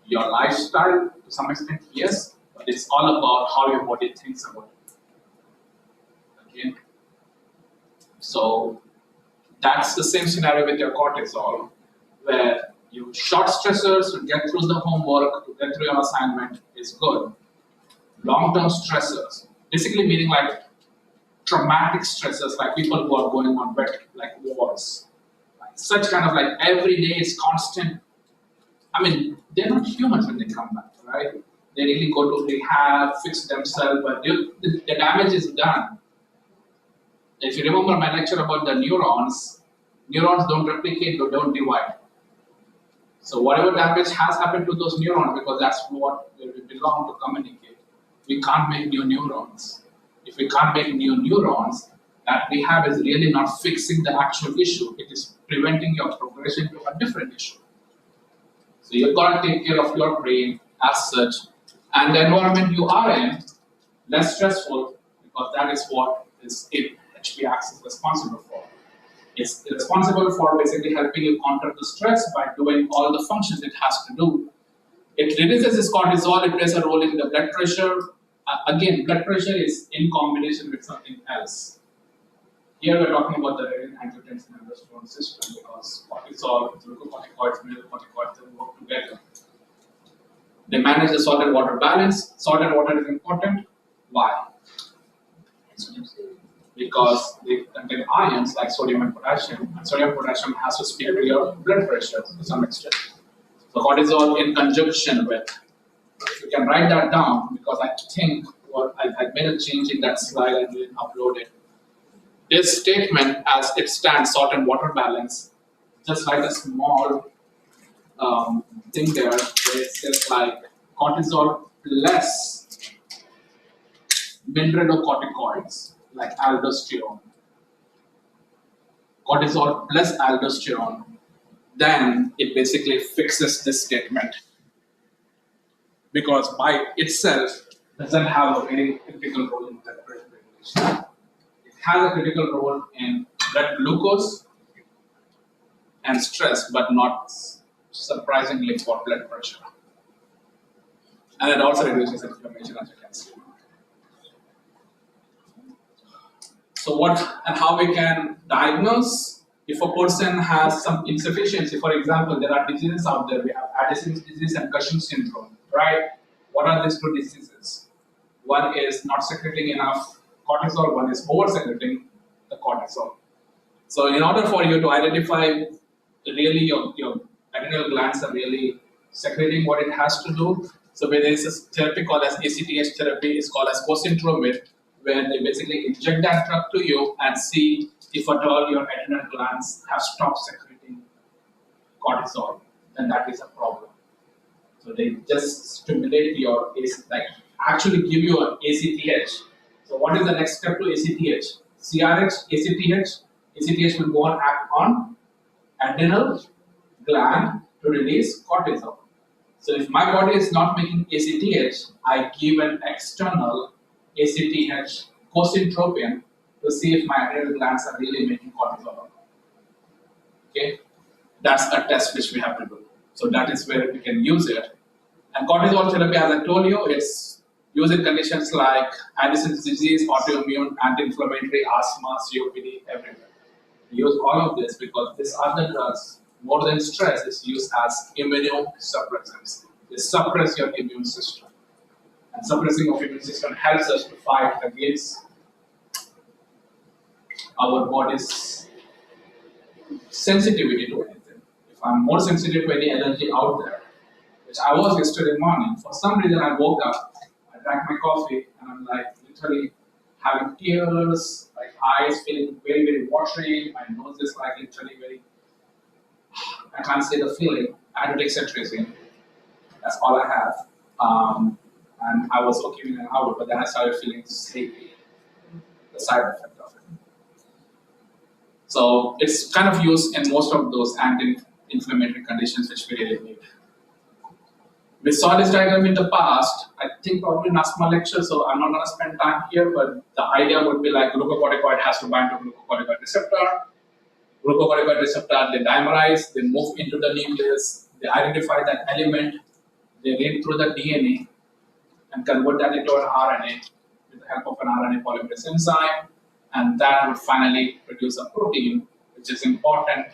your lifestyle, to some extent, yes, but it's all about how your body thinks about it. Okay? So, that's the same scenario with your cortisol, where you short stressors to get through the homework, to get through your assignment is good. Long-term stressors, basically meaning like traumatic stressors, like people who are going on like wars. Like such kind of like every day is constant. I mean, they're not humans when they come back, right? They really go to rehab, fix themselves, but the damage is done. If you remember my lecture about the neurons don't replicate, they don't divide. So whatever damage has happened to those neurons, because that's what we belong to communicate. we can't make new neurons. If we can't make new neurons, that we have is really not fixing the actual issue. It is preventing your progression to a different issue. So you've got to take care of your brain as such, and the environment you are in, less stressful, because that is what is it HPX is responsible for. It's responsible for basically helping you counter the stress by doing all the functions it has to do. It releases this cortisol, it plays a role in the blood pressure. Again, blood pressure is in combination with something else. Here we're talking about the renin-angiotensin aldosterone system because cortisol, glucocorticoids, mineralocorticoids, they work together. They manage the salt and water balance. Salt and water is important. Why? Because they contain ions like sodium and potassium. And sodium and potassium has to speak to your blood pressure to some extent. So cortisol in conjunction with. You can write that down because I think I made a change in that slide and didn't upload it. This statement, as it stands, salt and water balance, just like a small thing there, where it says like cortisol plus mineralocorticoids like aldosterone. Cortisol plus aldosterone, then it basically fixes this statement because by itself doesn't have a very critical role in blood pressure regulation. It has a critical role in blood glucose and stress, but not surprisingly for blood pressure. And it also reduces inflammation, as you can see. So what and how we can diagnose if a person has some insufficiency? For example, there are diseases out there. We have Addison's disease and Cushing's syndrome, right? What are these two diseases? One is not secreting enough cortisol, one is over-secreting the cortisol. So in order for you to identify really your adrenal glands are really secreting what it has to do, so there is a therapy called as ACTH therapy, it's called as cosyndromid, where they basically inject that drug to you and see if at all your adrenal glands have stopped secreting cortisol, then that is a problem. So they just stimulate your actually give you an ACTH. So what is the next step to ACTH? CRH, ACTH. ACTH will go and act on adrenal gland to release cortisol. So if my body is not making ACTH, I give an external ACTH cosyntropin to see if my adrenal glands are really making cortisol or not. Okay, that's a test which we have to do. So that is where we can use it. And cortisol therapy, as I told you, it's used in conditions like Addison's disease, autoimmune, anti-inflammatory, asthma, COPD, everywhere. We use all of this because these other drugs, more than stress, is used as immunosuppressants. They suppress your immune system. And suppressing of immune system helps us to fight against our body's sensitivity to anything. If I'm more sensitive to any allergy out there, which I was yesterday morning, for some reason I woke up, I drank my coffee, and I'm like literally having tears, like eyes feeling very, very watery, my nose is like literally very, I can't say the feeling. I had to take cetirizine. That's all I have. And I was okay in an hour, but then I started feeling sleepy, the side effect of it. So it's kind of used in most of those anti-inflammatory conditions which we really need. We saw this diagram in the past, I think probably in asthma lecture, so I'm not going to spend time here, but the idea would be like glucocorticoid has to bind to glucocorticoid receptor. Glucocorticoid receptor, they dimerize, they move into the nucleus, they identify that element, they read through the DNA and convert that into an RNA with the help of an RNA polymerase enzyme, and that would finally produce a protein which is important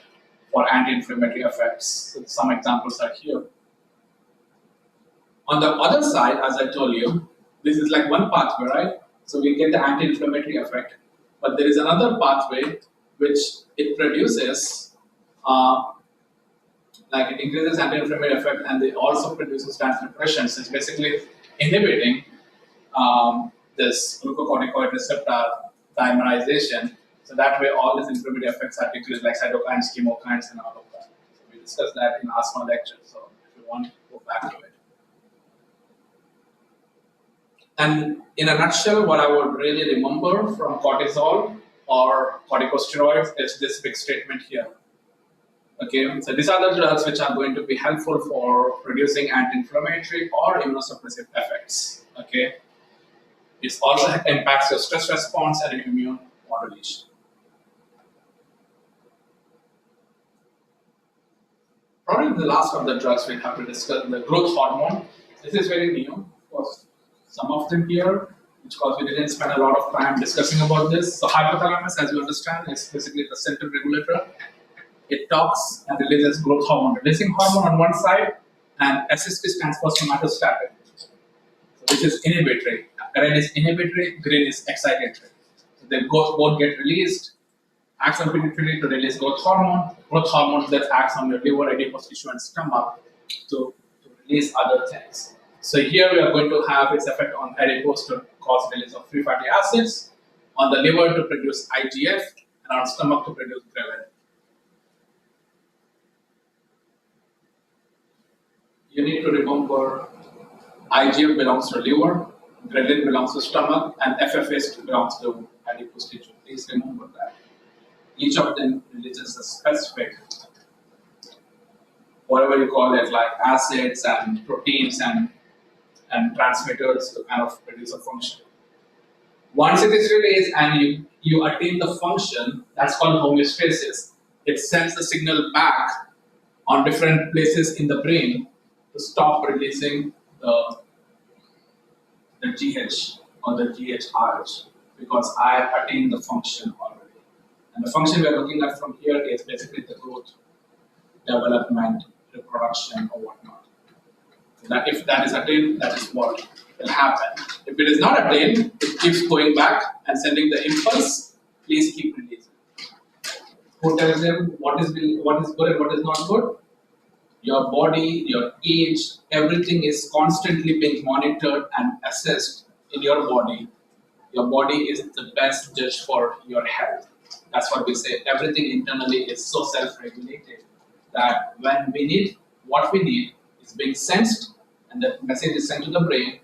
for anti-inflammatory effects. So some examples are here. On the other side, as I told you, this is like one pathway, right? So we get the anti-inflammatory effect, but there is another pathway which it produces, like it increases anti-inflammatory effect, and it also produces transdepression. So it's basically inhibiting this glucocorticoid receptor dimerization. So that way, all these inflammatory effects are decreased, like cytokines, chemokines, and all of that. So we discussed that in asthma lecture. So if you want to go back to it. And in a nutshell, what I would really remember from cortisol or corticosteroids is this big statement here. Okay, so these are the drugs which are going to be helpful for reducing anti-inflammatory or immunosuppressive effects. Okay, it also impacts your stress response and immune modulation. Probably the last of the drugs we have to discuss, the growth hormone. This is very new for some of them here, because we didn't spend a lot of time discussing about this. So hypothalamus, as you understand, is basically the central regulator. It talks and releases growth hormone, releasing hormone on one side, and SSP stands for somatostatin, which is inhibitory. Red is inhibitory, green is excitatory. So they both get released. Acts on pituitary to release growth hormone. Growth hormone that acts on your liver, adipose tissue, and stomach to release other things. So here we are going to have its effect on adipose to cause release of free fatty acids, on the liver to produce IGF, and on stomach to produce ghrelin. You need to remember IGF belongs to liver, ghrelin belongs to stomach, and FFS belongs to adipose tissue. Please remember that. Each of them releases a specific, whatever you call it, like acids and proteins and transmitters to kind of produce a function. Once it is released and you attain the function, that's called homeostasis. It sends the signal back on different places in the brain to stop releasing the GH or the GHRH, because I have attained the function already. And the function we are looking at from here is basically the growth, development, reproduction, or whatnot. So that if that is attained, that is what will happen. If it is not attained, it keeps going back and sending the impulse. Please keep releasing. Who tells them what is good and what is not good? Your body, your age, everything is constantly being monitored and assessed in your body. Your body is the best judge for your health. That's what we say. Everything internally is so self-regulated that when we need what we need is being sensed, and the message is sent to the brain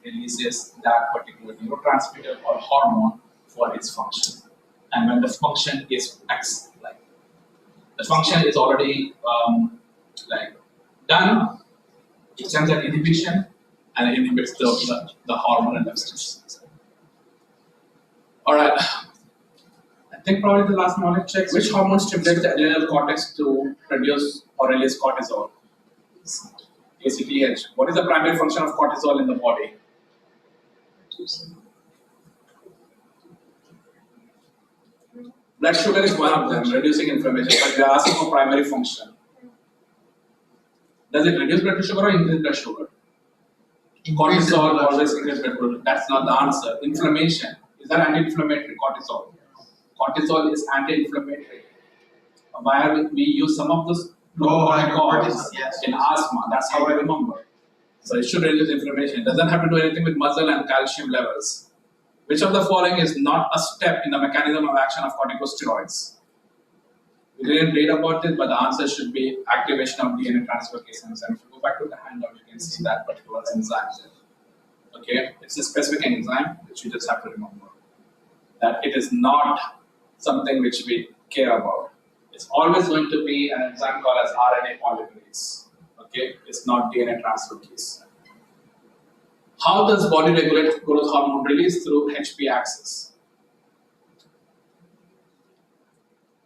releases that particular neurotransmitter or hormone for its function. And when the function is the function is already done, it sends an inhibition and it inhibits the hormone levels. All right. I think probably the last knowledge check. Which hormone stimulates the adrenal cortex to produce or release cortisol? ACTH. What is the primary function of cortisol in the body? Blood sugar is one of them, reducing inflammation, but we are asking for primary function. Does it reduce blood sugar or increase blood sugar? Cortisol always increases blood sugar. That's not the answer. Inflammation. Is that anti-inflammatory? Cortisol. Cortisol is anti-inflammatory. Why we use some of this in asthma. That's how I remember. So it should reduce inflammation. It doesn't have to do anything with muscle and calcium levels. Which of the following is not a step in the mechanism of action of corticosteroids? We didn't read about this, but the answer should be activation of DNA transferase enzyme. If you go back to the handout, you can see that particular enzyme there. Okay, it's a specific enzyme which you just have to remember. That it is not something which we care about. It's always going to be an enzyme called as RNA polymerase. Okay, it's not DNA transferase. How does body regulate growth hormone release? Through HP axis.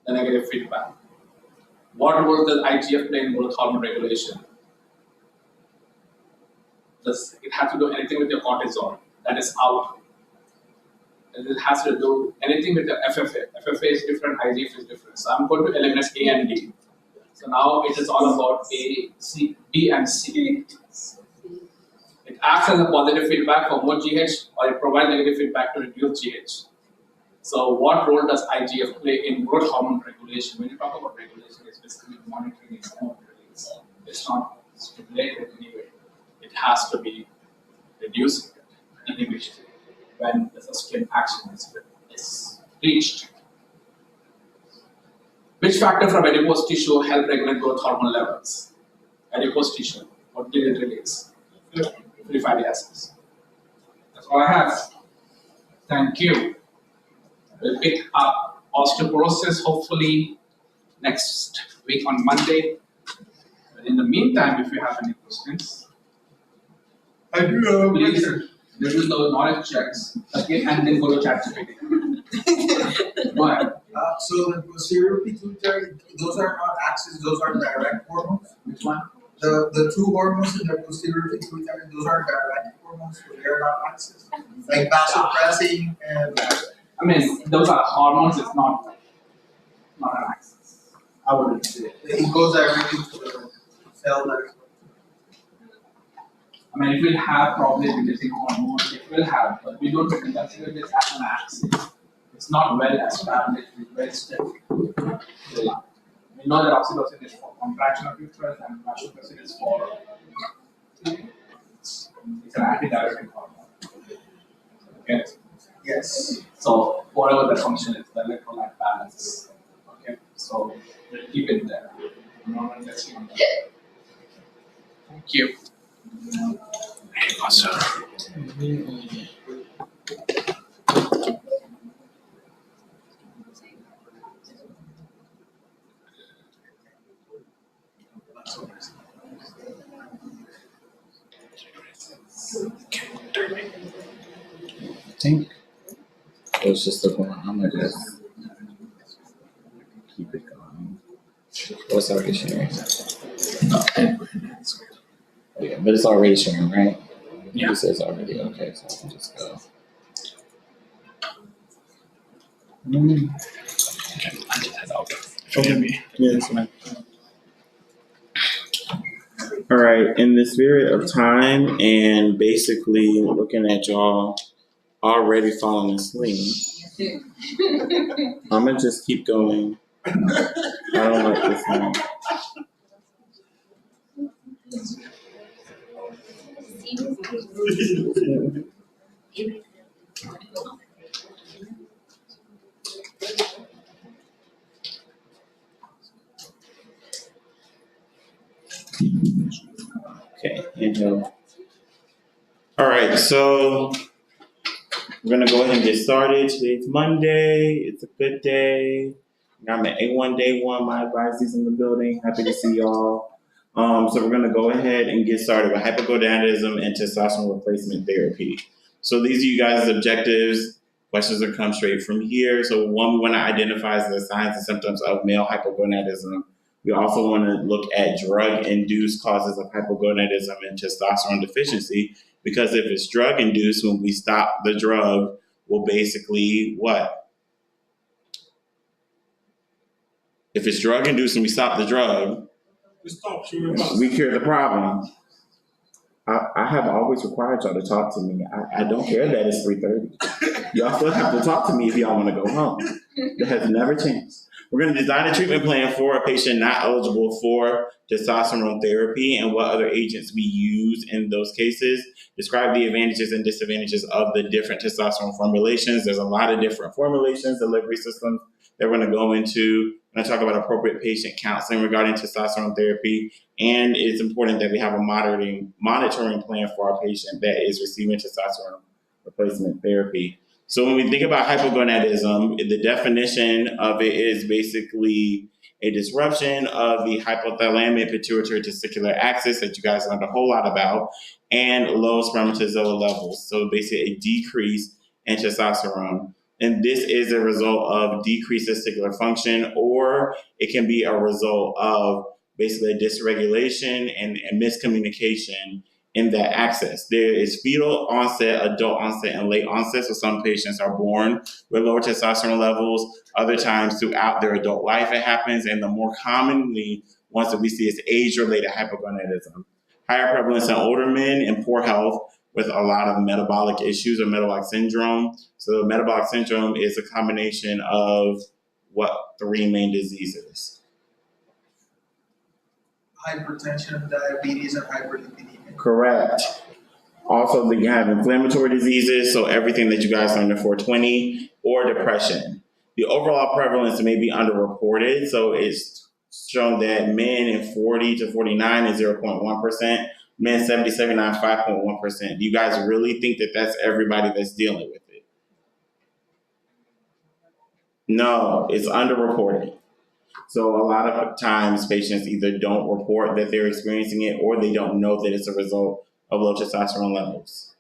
The negative feedback. What role does IGF play in growth hormone regulation? Does it have to do anything with your cortisol? That is out. And it has to do anything with your FFA. FFA is different, IGF is different. So I'm going to eliminate A and D. So now it is all about A, C, B and C. It acts as a positive feedback for more GH, or it provides negative feedback to reduce GH. So what role does IGF play in growth hormone regulation? When you talk about regulation, it's basically monitoring its hormone release. It's not stimulated anyway. It has to be reducing it, inhibition, when the sustained action is reached. Which factor from adipose tissue help regulate growth hormone levels? Adipose tissue, what did it release? Free fatty acids. That's all I have. Thank you. We'll pick up osteoporosis hopefully next week on Monday. But in the meantime, if you have any questions, I do have a please question. do the knowledge checks again and then go to ChatGPT. Go ahead. So the posterior pituitary, those are not axis, those are direct hormones. Which one? The two hormones in the posterior pituitary, those are direct hormones, so they're not axis. Like vasopressin and I mean, those are hormones. It's not an axis. I wouldn't say. it goes directly to the cell that is. I mean, it will have probably releasing hormones. It will have, but we don't consider this as an axis. It's not well established. It's very stiff. We know that oxytocin is for contraction of uterus and vasopressin is for. It's an antidiuretic hormone. Okay. Yes. So whatever the function is, the electrolyte balance. Okay. So we'll keep it there. Let's see on that. Thank you. Sir. I think it was just looking. I'm gonna just keep it going. What's already sharing? Yeah, but it's already sharing, right? Yeah. It says already. Okay, so I can just go. Okay, I'll just head out. Forgive me. Yeah, that's fine. All right, in the spirit of time and basically looking at y'all already falling asleep, I'm gonna just keep going. I don't like this one. Okay, inhale. All right, so we're gonna go ahead and get started. Today's Monday. It's a good day. I'm at A1 Day 1. My advisees in the building. Happy to see y'all. So we're gonna go ahead and get started with hypogonadism and testosterone replacement therapy. So these are you guys' objectives. Questions that come straight from here. So one, we want to identify the signs and symptoms of male hypogonadism. We also want to look at drug-induced causes of hypogonadism and testosterone deficiency, because if it's drug-induced, when we stop the drug, we'll basically what? If it's drug-induced and we stop the drug, we cure the problem. I have always required y'all to talk to me. I don't care that it's 3:30. Y'all still have to talk to me if y'all want to go home. That has never changed. We're going to design a treatment plan for a patient not eligible for testosterone therapy and what other agents we use in those cases. Describe the advantages and disadvantages of the different testosterone formulations. There's a lot of different formulations, delivery systems that we're going to go into. I'm going to talk about appropriate patient counseling regarding testosterone therapy. And it's important that we have a monitoring plan for our patient that is receiving testosterone replacement therapy. So when we think about hypogonadism, the definition of it is basically a disruption of the hypothalamic pituitary testicular axis that you guys learned a whole lot about, and low spermatozoa levels. So basically a decrease in testosterone. And this is a result of decreased testicular function, or it can be a result of basically a dysregulation and miscommunication in that axis. There is fetal onset, adult onset, and late onset. So some patients are born with lower testosterone levels. Other times throughout their adult life it happens. And the more commonly ones that we see is age-related hypogonadism. Higher prevalence in older men and poor health with a lot of metabolic issues or metabolic syndrome. So metabolic syndrome is a combination of what three main diseases? Hypertension, diabetes, and hyperlipidemia. Correct. Also, you have inflammatory diseases, so everything that you guys learned in 420, or depression. The overall prevalence may be underreported, so it's shown that men in 40 to 49 is 0.1%, Men 70, 79, 5.1%. Do you guys really think that that's everybody that's dealing with it? No, it's underreported. So a lot of times patients either don't report that they're experiencing it or they don't know that it's a result of low testosterone levels.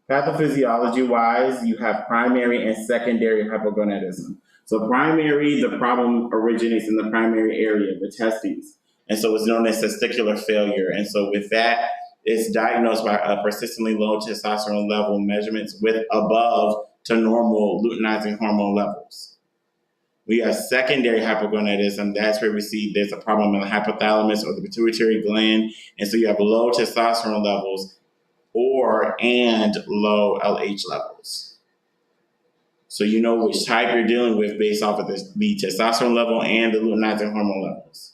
Pathophysiology-wise, you have primary and secondary hypogonadism. So primary, the problem originates in the primary area, the testes. And so it's known as testicular failure. And so with that, it's diagnosed by a persistently low testosterone level measurements with above to normal luteinizing hormone levels. We have secondary hypogonadism. That's where we see there's a problem in the hypothalamus or the pituitary gland. And so you have low testosterone levels and low LH levels. So you know which type you're dealing with based off of the testosterone level and the luteinizing hormone levels.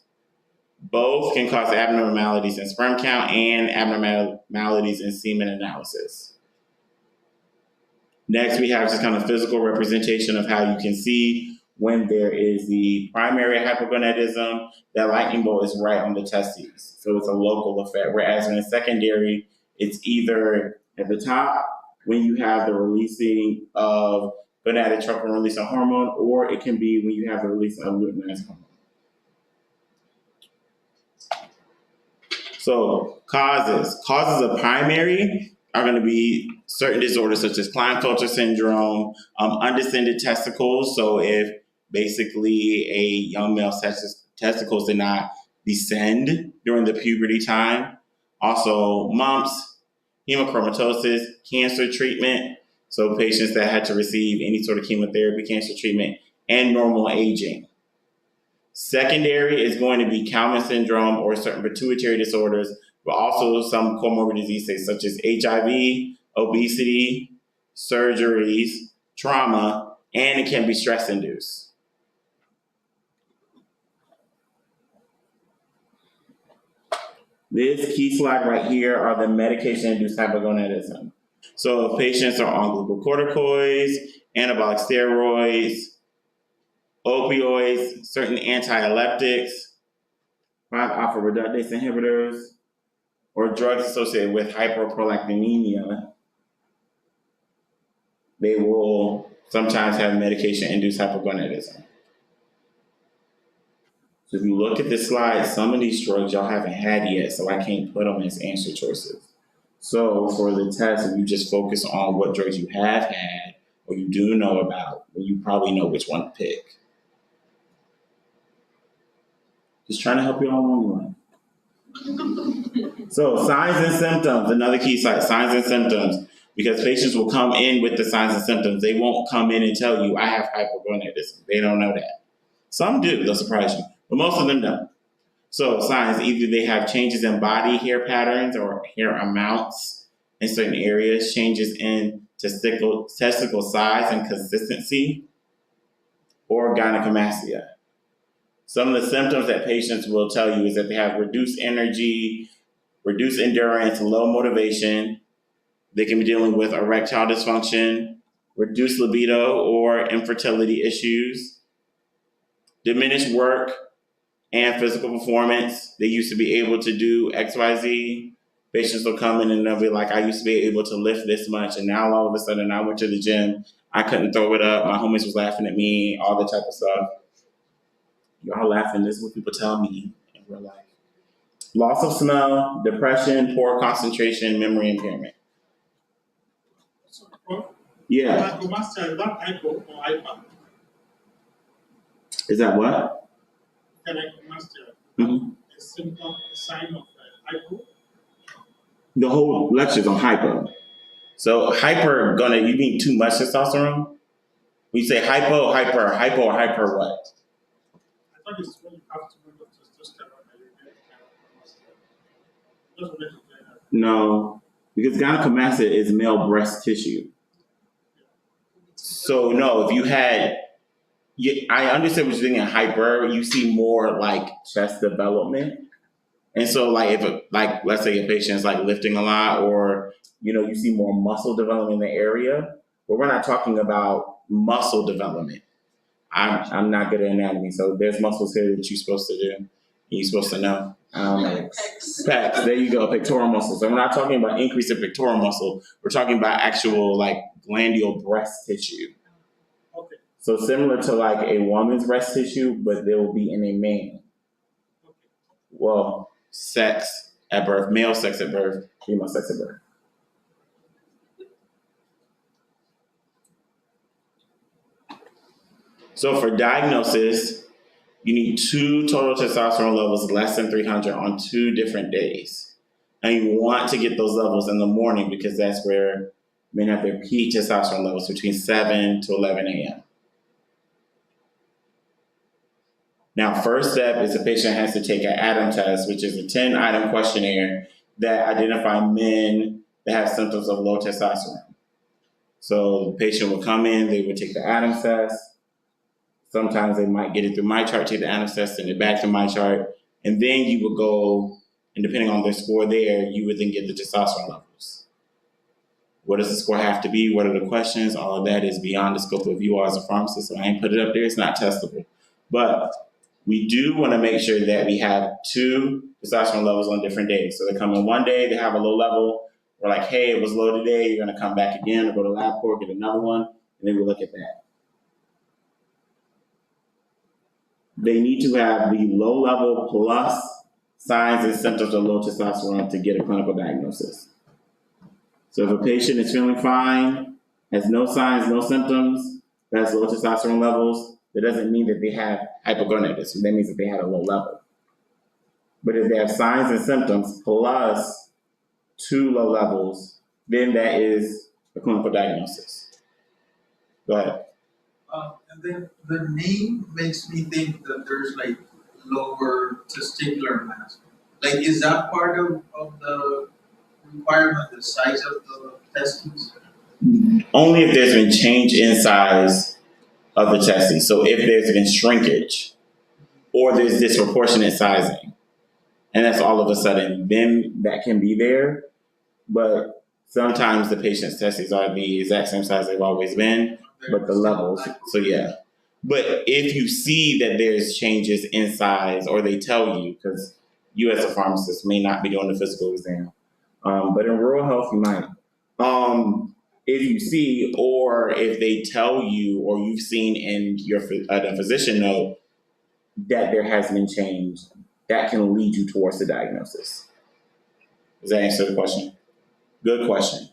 Both can cause abnormalities in sperm count and abnormalities in semen analysis. Next, we have just kind of physical representation of how you can see when there is the primary hypogonadism, that lightning bolt is right on the testes. So it's a local effect. Whereas in the secondary, it's either at the top when you have the releasing of gonadotropin releasing hormone, or it can be when you have the release of luteinizing hormone. So causes of primary are going to be certain disorders such as Klinefelter syndrome, undescended testicles. So if basically a young male's testicles did not descend during the puberty time. Also mumps, hemochromatosis, cancer treatment. So patients that had to receive any sort of chemotherapy, cancer treatment, and normal aging. Secondary is going to be Kalman syndrome or certain pituitary disorders, but also some comorbid diseases such as HIV, obesity, surgeries, trauma, and it can be stress-induced. This key slide right here are the medication-induced hypogonadism. So if patients are on glucocorticoids, anabolic steroids, opioids, certain anti-epileptics, 5-alpha reductase inhibitors, or drugs associated with hyperprolactinemia, they will sometimes have medication-induced hypogonadism. So if you look at this slide, some of these drugs y'all haven't had yet, so I can't put them as answer choices. So for the test, if you just focus on what drugs you have had or you do know about, then you probably know which one to pick. Just trying to help you all along the line. So signs and symptoms, another key slide, signs and symptoms. Because patients will come in with the signs and symptoms. They won't come in and tell you, I have hypogonadism. They don't know that. Some do, they'll surprise you, but most of them don't. So signs, either they have changes in body hair patterns or hair amounts in certain areas, changes in testicle size and consistency, or gynecomastia. Some of the symptoms that patients will tell you is that they have reduced energy, reduced endurance, low motivation. They can be dealing with erectile dysfunction, reduced libido or infertility issues, diminished work and physical performance. They used to be able to do XYZ. Patients will come in and they'll be like, I used to be able to lift this much, and now all of a sudden I went to the gym, I couldn't throw it up, my homies was laughing at me, all that type of stuff. Y'all laughing, this is what people tell me in real life. Loss of smell, depression, poor concentration, memory impairment. Yeah. Gynecomastia, is that hypo or hyper? Is that what? Gynecomastia, Mm-hmm. a symptom, a sign of hypo? The whole lecture's on hypo. So hyper, you mean too much testosterone? When you say hypo or hyper what? I thought it's when you have too much testosterone that you get gynecomastia. Just wanted to clear that. No, because gynecomastia is male breast tissue. So no, if you had, I understand what you're thinking. Hyper, you see more like chest development, and so like if let's say a patient's like lifting a lot, or you see more muscle development in the area, but we're not talking about muscle development. I'm not good at anatomy, so there's muscles here that you're supposed to do, You're supposed to know. Pecs. There you go. Pectoral muscles. So we're not talking about increase in pectoral muscle. We're talking about actual like glandular breast tissue. Okay. So similar to like a woman's breast tissue, but they will be in a man. Well, sex at birth, male sex at birth, female sex at birth. So for diagnosis, you need 2 total testosterone levels less than 300 on 2 different days. And you want to get those levels in the morning because that's where men have their peak testosterone levels between 7 to 11 a.m. Now, first step is the patient has to take an ADAM test, which is a 10-item questionnaire that identifies men that have symptoms of low testosterone. So the patient will come in, they would take the ADAM test. Sometimes they might get it through MyChart, take the ADAM test, send it back to MyChart, and then you would go, and depending on their score there, you would then get the testosterone levels. What does the score have to be? What are the questions? All of that is beyond the scope of you all as a pharmacist, so I ain't put it up there. It's not testable. But we do want to make sure that we have 2 testosterone levels on different days. So they come in one day, they have a low level. We're like, hey, it was low today. You're going to come back again or go to LabCorp, get another one, and then we look at that. They need to have the low level plus signs and symptoms of low testosterone to get a clinical diagnosis. So if a patient is feeling fine, has no signs, no symptoms, has low testosterone levels, that doesn't mean that they have hypogonadism. That means that they had a low level. But if they have signs and symptoms plus 2 low levels, then that is a clinical diagnosis. Go ahead. And then the name makes me think that there's like lower testicular mass. Like, is that part of the requirement, the size of the testes? Only if there's been change in size of the testes. So if there's been shrinkage or there's disproportionate sizing, and that's all of a sudden, then that can be there. But sometimes the patient's testes are the exact same size they've always been, but the levels, so yeah. But if you see that there's changes in size, or they tell you, because you as a pharmacist may not be doing the physical exam, but in rural health you might. If you see, or if they tell you, or you've seen in your the physician note that there has been change, that can lead you towards the diagnosis. Does that answer the question? Good question.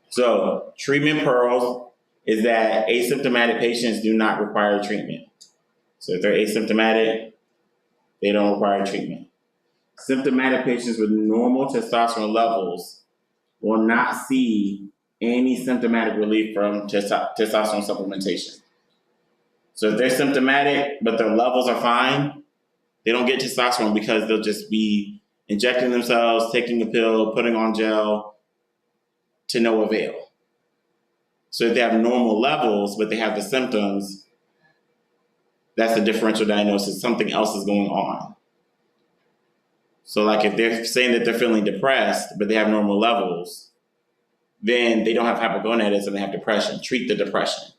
So, treatment pearls is that asymptomatic patients do not require treatment. So if they're asymptomatic, they don't require treatment. Symptomatic patients with normal testosterone levels will not see any symptomatic relief from testosterone supplementation. So if they're symptomatic, but their levels are fine, they don't get testosterone because they'll just be injecting themselves, taking a pill, putting on gel, to no avail. So if they have normal levels, but they have the symptoms, that's a differential diagnosis. Something else is going on. So like if they're saying that they're feeling depressed, but they have normal levels, then they don't have hypogonadism, they have depression. Treat the depression.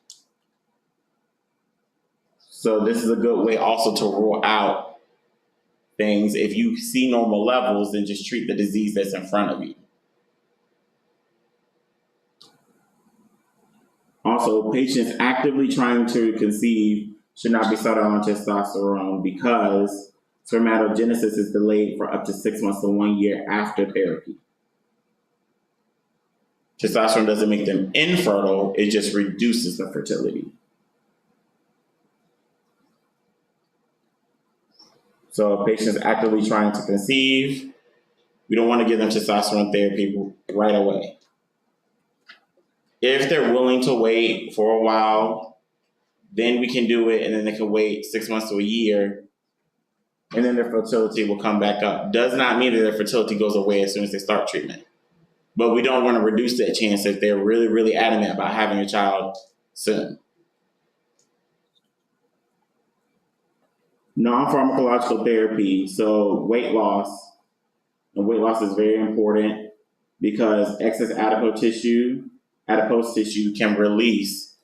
So this is a good way also to rule out things. If you see normal levels, then just treat the disease that's in front of you. Also, patients actively trying to conceive should not be started on testosterone because spermatogenesis is delayed for up to 6 months to 1 year after therapy. Testosterone doesn't make them infertile, it just reduces the fertility. So patients actively trying to conceive, we don't want to give them testosterone therapy right away. If they're willing to wait for a while, then we can do it, and then they can wait 6 months to a year, and then their fertility will come back up. Does not mean that their fertility goes away as soon as they start treatment. But we don't want to reduce that chance if they're really, really adamant about having a child soon. Non-pharmacological therapy, so weight loss. And weight loss is very important because excess adipose tissue can release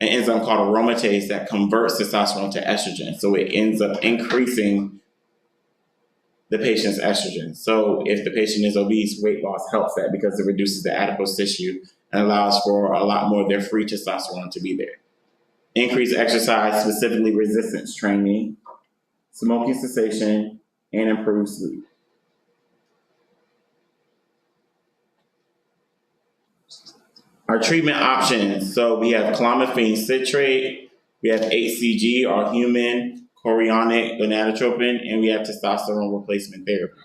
an enzyme called aromatase that converts testosterone to estrogen. So it ends up increasing the patient's estrogen. So if the patient is obese, weight loss helps that because it reduces the adipose tissue and allows for a lot more of their free testosterone to be there. Increased exercise, specifically resistance training, smoking cessation, and improved sleep. Our treatment options. So we have clomiphene citrate, we have HCG, or human chorionic gonadotropin, and we have testosterone replacement therapy.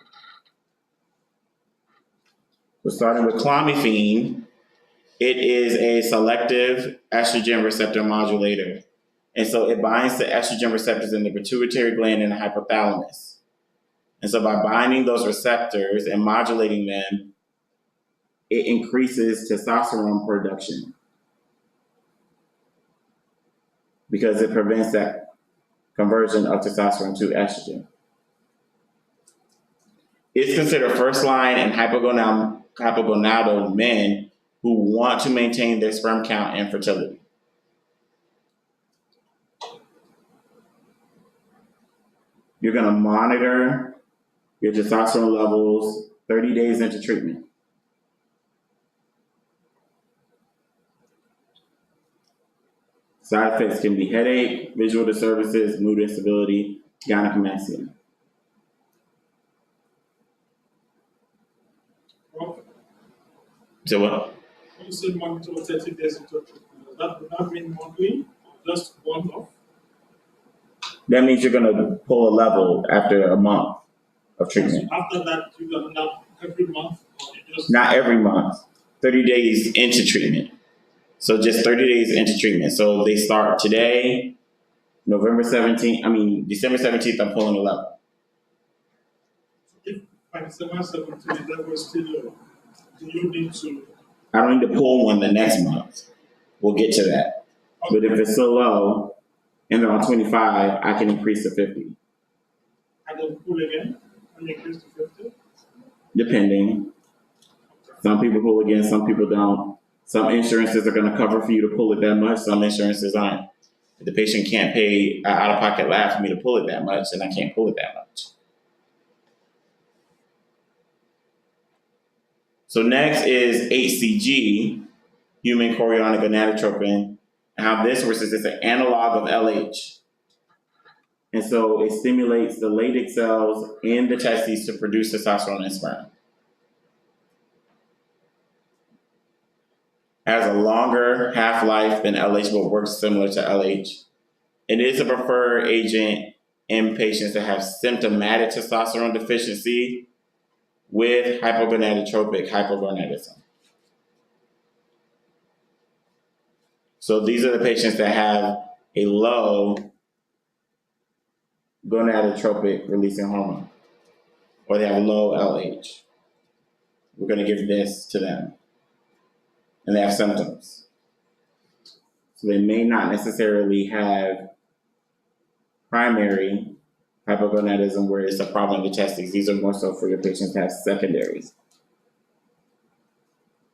We're starting with clomiphene. It is a selective estrogen receptor modulator. And so it binds to estrogen receptors in the pituitary gland and the hypothalamus. And so by binding those receptors and modulating them, it increases testosterone production because it prevents that conversion of testosterone to estrogen. It's considered first line in hypogonadal men who want to maintain their sperm count and fertility. You're going to monitor your testosterone levels 30 days into treatment. Side effects can be headache, visual disturbances, mood instability, gynecomastia. So what? When you say monitor 30 days into treatment, does that mean monthly or just one off? That means you're going to pull a level after a month of treatment. So after that, you got now every month, or you just Not every month, 30 days into treatment. So just 30 days into treatment. So they start today, December 17th, I'm pulling a level. if by December 17th, that was still low, do you need to? I don't need to pull one the next month. We'll get to that. But if it's so low and they're on 25, I can increase to 50. I don't pull again when you increase to 50? Depending. Some people pull again, some people don't. Some insurances are going to cover for you to pull it that much, some insurances aren't. If the patient can't pay an out-of-pocket lab for me to pull it that much, then I can't pull it that much. So next is HCG, human chorionic gonadotropin, and how this works is it's an analog of LH. And so it stimulates the Leydig cells in the testes to produce testosterone and sperm. Has a longer half-life than LH, but works similar to LH. It is a preferred agent in patients that have symptomatic testosterone deficiency with hypogonadotropic hypogonadism. So these are the patients that have a low gonadotropic releasing hormone, or they have low LH. We're going to give this to them. And they have symptoms. So they may not necessarily have primary hypogonadism where it's a problem in the testes. These are more so for your patients that have secondaries.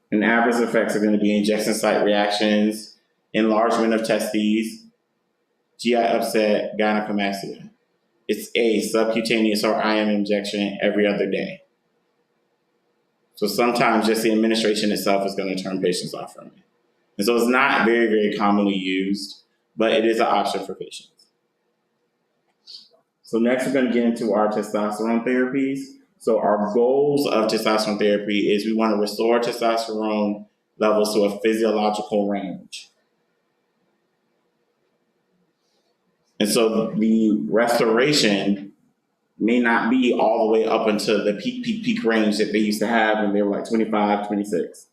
And adverse effects are going to be injection site reactions, enlargement of testes, GI upset, gynecomastia. It's a subcutaneous or IM injection every other day. So sometimes just the administration itself is going to turn patients off from it. And so it's not very, very commonly used, but it is an option for patients. So next we're going to get into our testosterone therapies. So our goals of testosterone therapy is we want to restore testosterone levels to a physiological range. And so the restoration may not be all the way up into the peak range that they used to have when they were like 25, 26.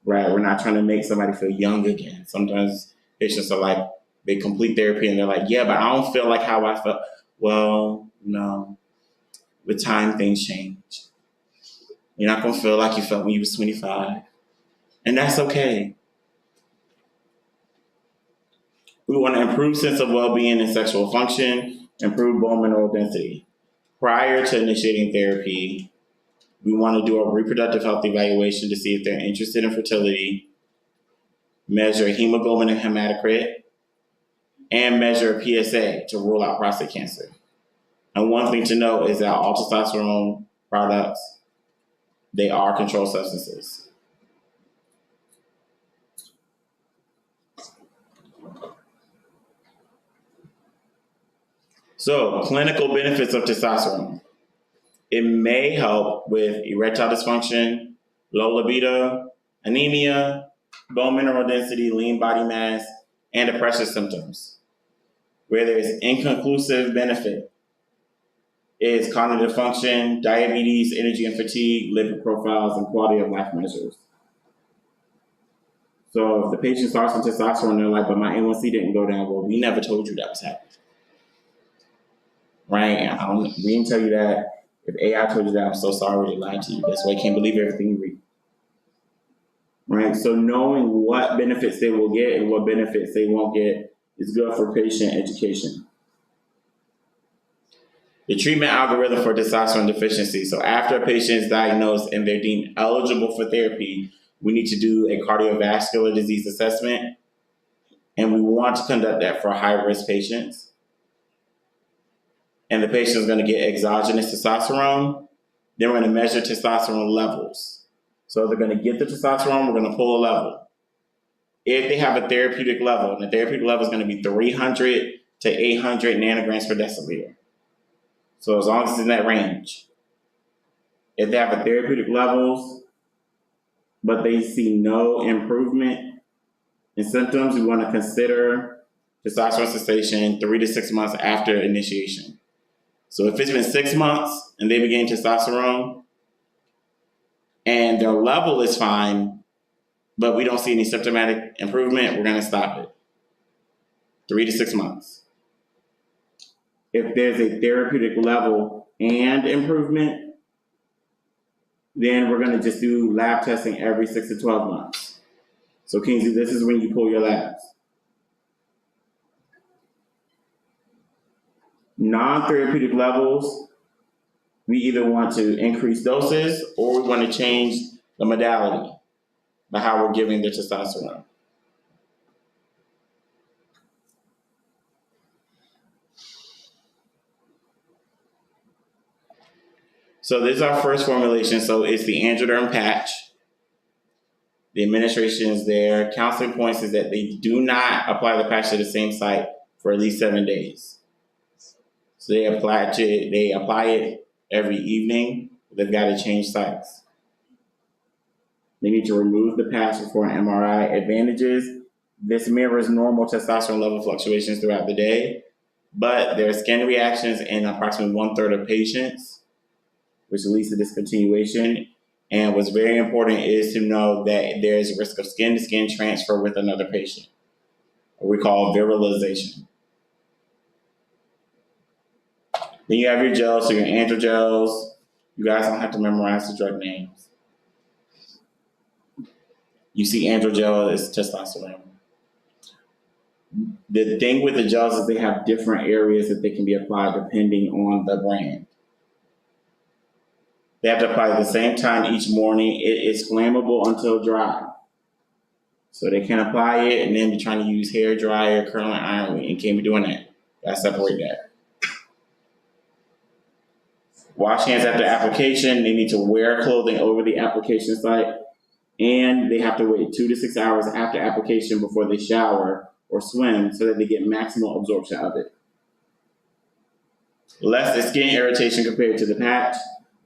Right? We're not trying to make somebody feel young again. Sometimes patients are like, they complete therapy and they're like, yeah, but I don't feel like how I felt. Well, no. With time, things change. You're not going to feel like you felt when you was 25. And that's okay. We want to improve sense of well-being and sexual function, improve bone mineral density. Prior to initiating therapy, we want to do a reproductive health evaluation to see if they're interested in fertility. measure hemoglobin and hematocrit, and measure PSA to rule out prostate cancer. And one thing to note is that all testosterone products, they are controlled substances. So, clinical benefits of testosterone. It may help with erectile dysfunction, low libido, anemia, bone mineral density, lean body mass, and depression symptoms. Where there's inconclusive benefit is cognitive function, diabetes, energy and fatigue, lipid profiles, and quality of life measures. So if the patient starts on testosterone, they're like, but my A1C didn't go down. Well, we never told you that was happening. Right? We didn't tell you that. If AI told you that, I'm so sorry they lied to you. That's why you can't believe everything you read. Right? So knowing what benefits they will get and what benefits they won't get is good for patient education. The treatment algorithm for testosterone deficiency. So after a patient is diagnosed and they're deemed eligible for therapy, we need to do a cardiovascular disease assessment. And we want to conduct that for high-risk patients. And the patient is going to get exogenous testosterone. Then we're going to measure testosterone levels. So they're going to get the testosterone, we're going to pull a level. If they have a therapeutic level, and the therapeutic level is going to be 300 to 800 nanograms per deciliter. So as long as it's in that range. If they have a therapeutic levels, but they see no improvement in symptoms, we want to consider testosterone cessation 3 to 6 months after initiation. So if it's been 6 months and they begin testosterone and their level is fine, but we don't see any symptomatic improvement, we're going to stop it. 3 to 6 months. If there's a therapeutic level and improvement, then we're going to just do lab testing every 6 to 12 months. So Kingsley, this is when you pull your labs. Non-therapeutic levels, we either want to increase doses or we want to change the modality by how we're giving the testosterone. So this is our first formulation. So it's the Androderm patch. The administration is there. Counseling points is that they do not apply the patch to the same site for at least 7 days. So they apply it every evening. They've got to change sites. They need to remove the patch before an MRI. Advantages: this mirrors normal testosterone level fluctuations throughout the day, but there are skin reactions in approximately 1/3 of patients, which leads to discontinuation. And what's very important is to know that there is a risk of skin-to-skin transfer with another patient, what we call virilization. Then you have your gels, so your androgels. You guys don't have to memorize the drug names. You see androgel is testosterone. The thing with the gels is they have different areas that they can be applied depending on the brand. They have to apply at the same time each morning. It is flammable until dry. So they can apply it and then be trying to use hair dryer, curling iron, and can't be doing that. Gotta separate that. Wash hands after application. They need to wear clothing over the application site. And they have to wait 2 to 6 hours after application before they shower or swim so that they get maximal absorption of it. Less skin irritation compared to the patch,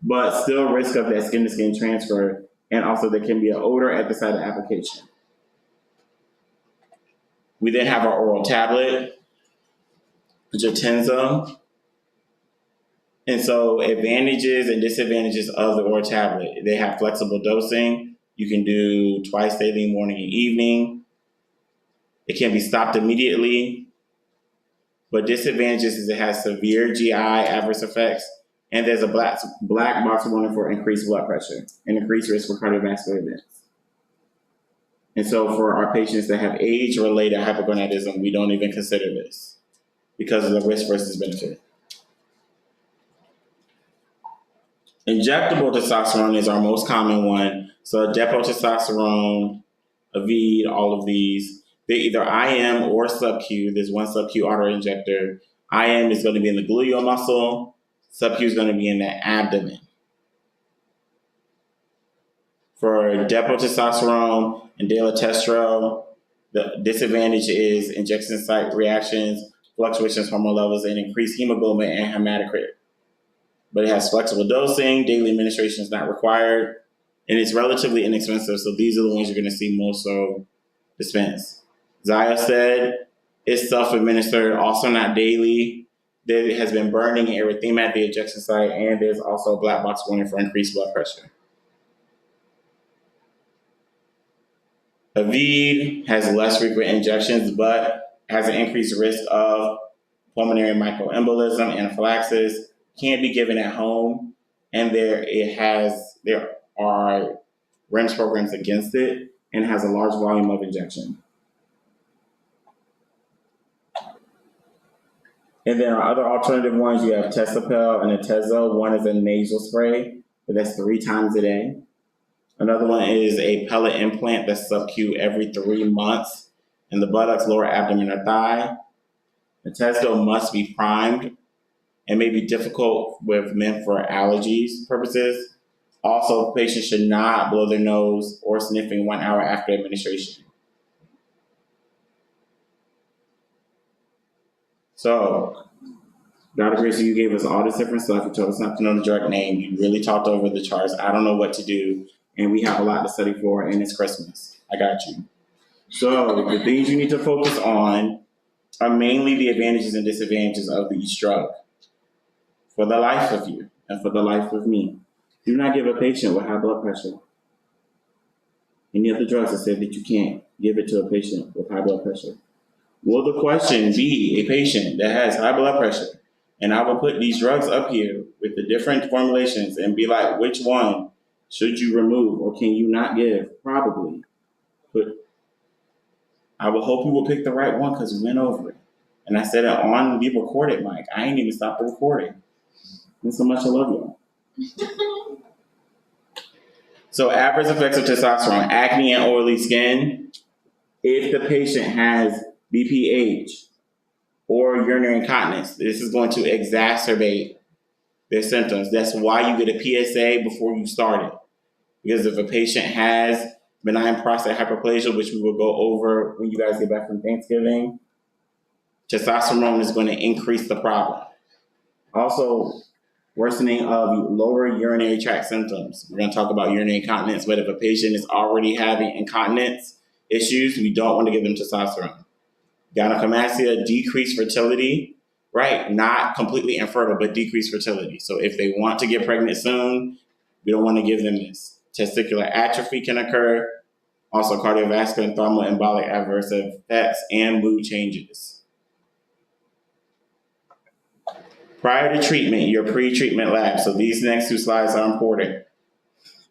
but still risk of that skin-to-skin transfer. And also there can be an odor at the site of application. We then have our oral tablet, Jatenza. And so advantages and disadvantages of the oral tablet. They have flexible dosing. You can do twice daily, morning and evening. It can be stopped immediately. But disadvantages is it has severe GI adverse effects. And there's a black box warning for increased blood pressure and increased risk for cardiovascular events. And so for our patients that have age-related hypogonadism, we don't even consider this because of the risk versus benefit. Injectable testosterone is our most common one. So depot testosterone Avid, all of these. They're either IM or sub-Q. There's one sub-Q auto-injector. IM is going to be in the gluteal muscle. Sub-Q is going to be in the abdomen. For depo-testosterone and dalatestrel, the disadvantage is injection site reactions, fluctuations, hormone levels, and increased hemoglobin and hematocrit. But it has flexible dosing, daily administration is not required, and it's relatively inexpensive, so these are the ones you're going to see most of dispensed. Xiosed is self-administered, also not daily. There has been burning and erythema at the injection site, and there's also a black box warning for increased blood pressure. Avid has less frequent injections, but has an increased risk of pulmonary microembolism, anaphylaxis, can be given at home, and there are REMS programs against it, and has a large volume of injection. And there are other alternative ones. You have Testapel and Atezo. One is a nasal spray, but that's 3 times a day. Another one is a pellet implant that's sub-Q every 3 months in the buttocks, lower abdomen, or thigh. Atezo must be primed and may be difficult with men for allergies purposes. Also, patients should not blow their nose or sniffing 1 hour after administration. So, Dr. Gracie, you gave us all this different stuff. You told us not to know the drug name. You really talked over the charts. I don't know what to do, and we have a lot to study for, and it's Christmas. I got you. So, the things you need to focus on are mainly the advantages and disadvantages of each drug for the life of you and for the life of me. Do not give a patient with high blood pressure any of the drugs that say that you can't give it to a patient with high blood pressure. Will the question be a patient that has high blood pressure? And I will put these drugs up here with the different formulations and be like, which one should you remove or can you not give? Probably. But I will hope you will pick the right one because we went over it. And I said it on the recorded mic. I ain't even stopped the recording. Thanks so much. I love y'all. So adverse effects of testosterone, acne and oily skin. If the patient has BPH or urinary incontinence, this is going to exacerbate their symptoms. That's why you get a PSA before you start it. Because if a patient has benign prostate hyperplasia, which we will go over when you guys get back from Thanksgiving, testosterone is going to increase the problem. Also, worsening of lower urinary tract symptoms. We're going to talk about urinary incontinence, but if a patient is already having incontinence issues, we don't want to give them testosterone. Gynecomastia, decreased fertility, right? Not completely infertile, but decreased fertility. So if they want to get pregnant soon, we don't want to give them this. Testicular atrophy can occur. Also cardiovascular and thromboembolic adverse effects and mood changes. Prior to treatment, your pre-treatment labs. So these next 2 slides are important.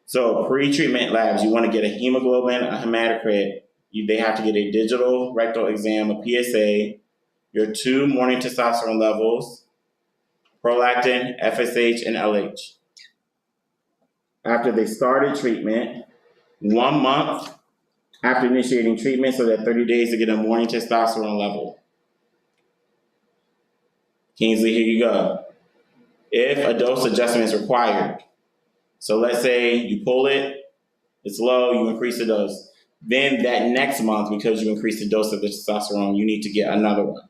So pre-treatment labs, you want to get a hemoglobin, a hematocrit. They have to get a digital rectal exam, a PSA, your 2 morning testosterone levels, prolactin, FSH, and LH. After they started treatment, 1 month after initiating treatment, so that 30 days to get a morning testosterone level. Kingsley, here you go. If a dose adjustment is required, so let's say you pull it, it's low, you increase the dose. Then that next month, because you increase the dose of the testosterone, you need to get another one.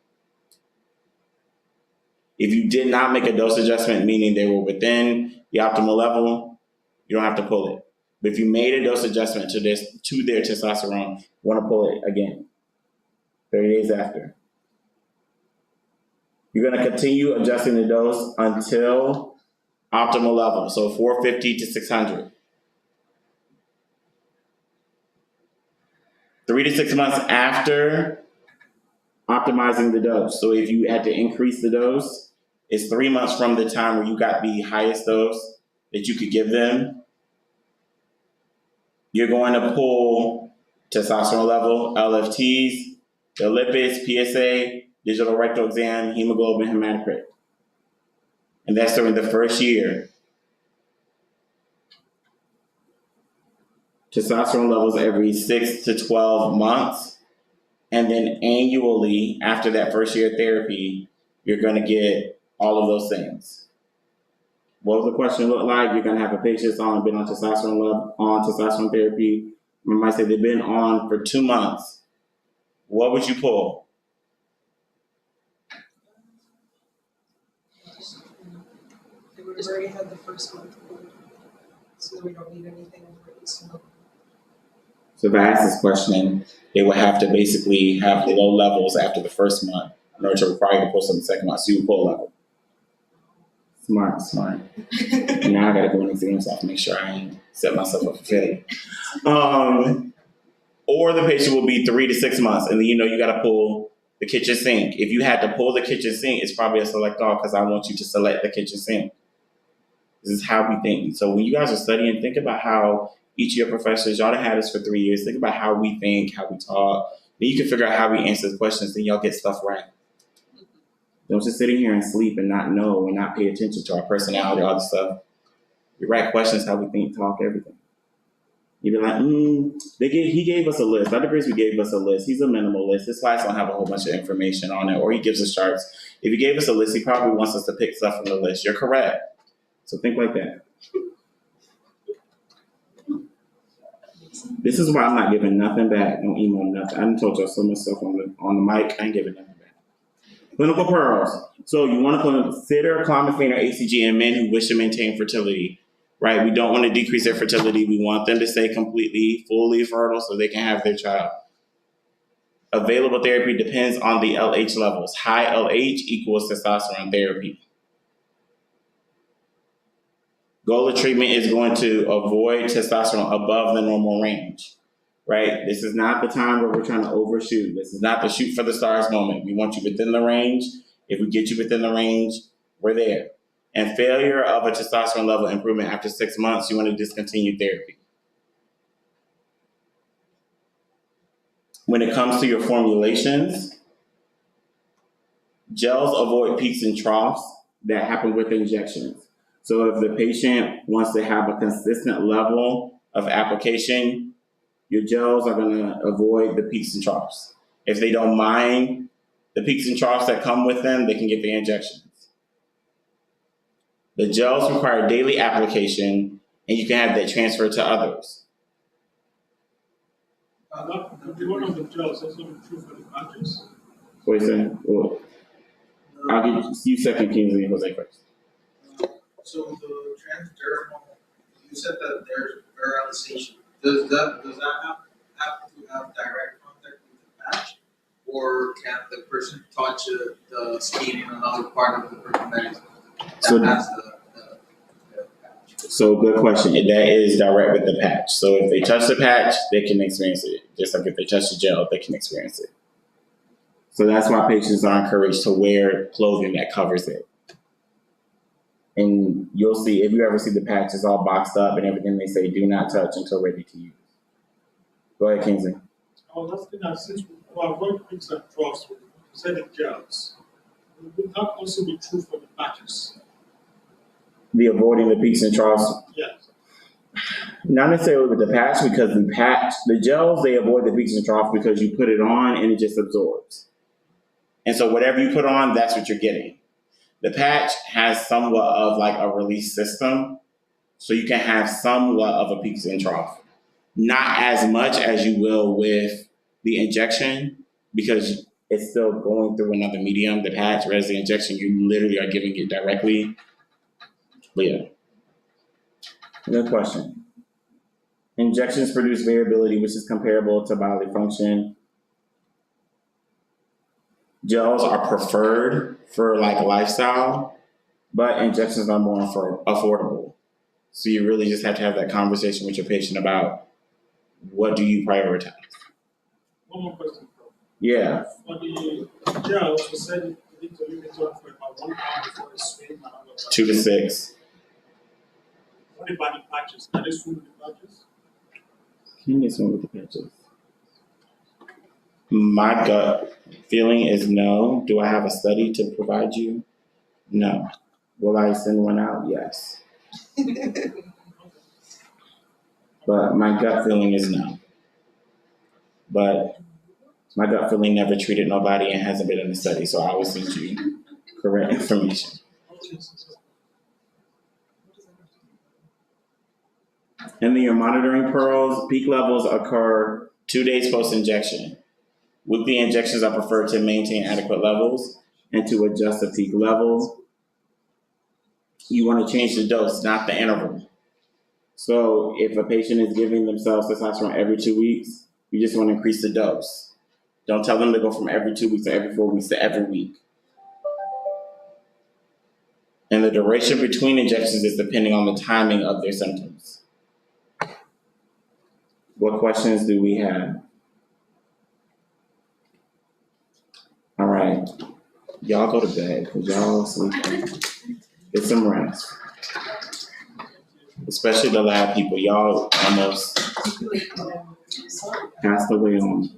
If you did not make a dose adjustment, meaning they were within the optimal level, you don't have to pull it. But if you made a dose adjustment to their testosterone, you want to pull it again, 30 days after. You're going to continue adjusting the dose until optimal level, so 450 to 600. 3 to 6 months after optimizing the dose. So if you had to increase the dose, it's 3 months from the time where you got the highest dose that you could give them. You're going to pull testosterone level, LFTs, the lipids, PSA, digital rectal exam, hemoglobin, hematocrit. And that's during the first year. testosterone levels every 6 to 12 months. And then annually, after that first year of therapy, you're going to get all of those things. What was the question look like? You're going to have a patient that's been on testosterone therapy. I might say they've been on for 2 months. What would you pull? They would have already had the first month, so we don't need anything for this month. So if I ask this question, they would have to basically have low levels after the first month in order to require you to pull something the second month. So you would pull a level. Smart. Now I gotta go and examine myself to make sure I ain't set myself up for failure. Or the patient will be 3 to 6 months, and then you gotta pull the kitchen sink. If you had to pull the kitchen sink, it's probably a select all because I want you to select the kitchen sink. This is how we think. So when you guys are studying, think about how each of your professors, y'all done had this for 3 years, think about how we think, how we talk. Then you can figure out how we answer the questions, then y'all get stuff right. Don't just sit in here and sleep and not know and not pay attention to our personality, all this stuff. You write questions, how we think, talk, everything. You be like, he gave us a list. Dr. Grigsby gave us a list. He's a minimalist. His slides don't have a whole bunch of information on it, or he gives us charts. If he gave us a list, he probably wants us to pick stuff from the list. You're correct. So think like that. This is why I'm not giving nothing back. Don't email nothing. I done told y'all so much stuff on the mic. I ain't giving nothing back. Clinical pearls. So you want to consider clomiphene or ACG in men who wish to maintain fertility, right? We don't want to decrease their fertility. We want them to stay completely, fully fertile so they can have their child. Available therapy depends on the LH levels. High LH equals testosterone therapy. Goal of treatment is going to avoid testosterone above the normal range, right? This is not the time where we're trying to overshoot. This is not the shoot for the stars moment. We want you within the range. If we get you within the range, we're there. And failure of a testosterone level improvement after 6 months, you want to discontinue therapy. When it comes to your formulations, gels avoid peaks and troughs that happen with injections. So if the patient wants to have a consistent level of application, your gels are going to avoid the peaks and troughs. If they don't mind the peaks and troughs that come with them, they can get the injections. The gels require daily application, and you can have that transferred to others. The one of the gels also be true for the patches. What are you saying? Well, I'll give you second, Kingsley, and Jose first. So the transdermal, you said that there's virilization. Does that have to have direct contact with the patch, or can the person touch the skin in another part of the person that has the patch? So good question. That is direct with the patch. So if they touch the patch, they can experience it. Just like if they touch the gel, they can experience it. So that's why patients are encouraged to wear clothing that covers it. And you'll see, if you ever see the patch, it's all boxed up and everything, they say do not touch until ready to use. Go ahead, Kingsley. I was asking that since we avoid peaks and troughs with synthetic gels, would that also be true for the patches? The avoiding the peaks and troughs? Yes. Not necessarily with the patch, because the gels, they avoid the peaks and troughs because you put it on and it just absorbs. And so whatever you put on, that's what you're getting. The patch has somewhat of like a release system, so you can have somewhat of a peaks and trough. Not as much as you will with the injection, because it's still going through another medium, the patch, whereas the injection, you literally are giving it directly. But yeah. Good question. Injections produce variability, which is comparable to bodily function. Gels are preferred for like lifestyle, but injections are more affordable. So you really just have to have that conversation with your patient about what do you prioritize. One more question, bro. Yeah. For the gels, you said you need to leave it on for about 1 hour before it's swim. 2 to 6. What about the patches? Are they swim with the patches? Can you swim with the patches? My gut feeling is no. Do I have a study to provide you? No. Will I send one out? Yes. But my gut feeling is no. But my gut feeling never treated nobody and hasn't been in the study, so I will send you correct information. And then your monitoring pearls, peak levels occur 2 days post-injection. Weekly injections are preferred to maintain adequate levels and to adjust the peak level. You want to change the dose, not the interval. So if a patient is giving themselves testosterone every 2 weeks, you just want to increase the dose. Don't tell them to go from every 2 weeks to every 4 weeks to every week. And the duration between injections is depending on the timing of their symptoms. What questions do we have? All right, y'all go to bed because y'all sleeping. Get some rest. Especially the lab people, y'all almost passed away on.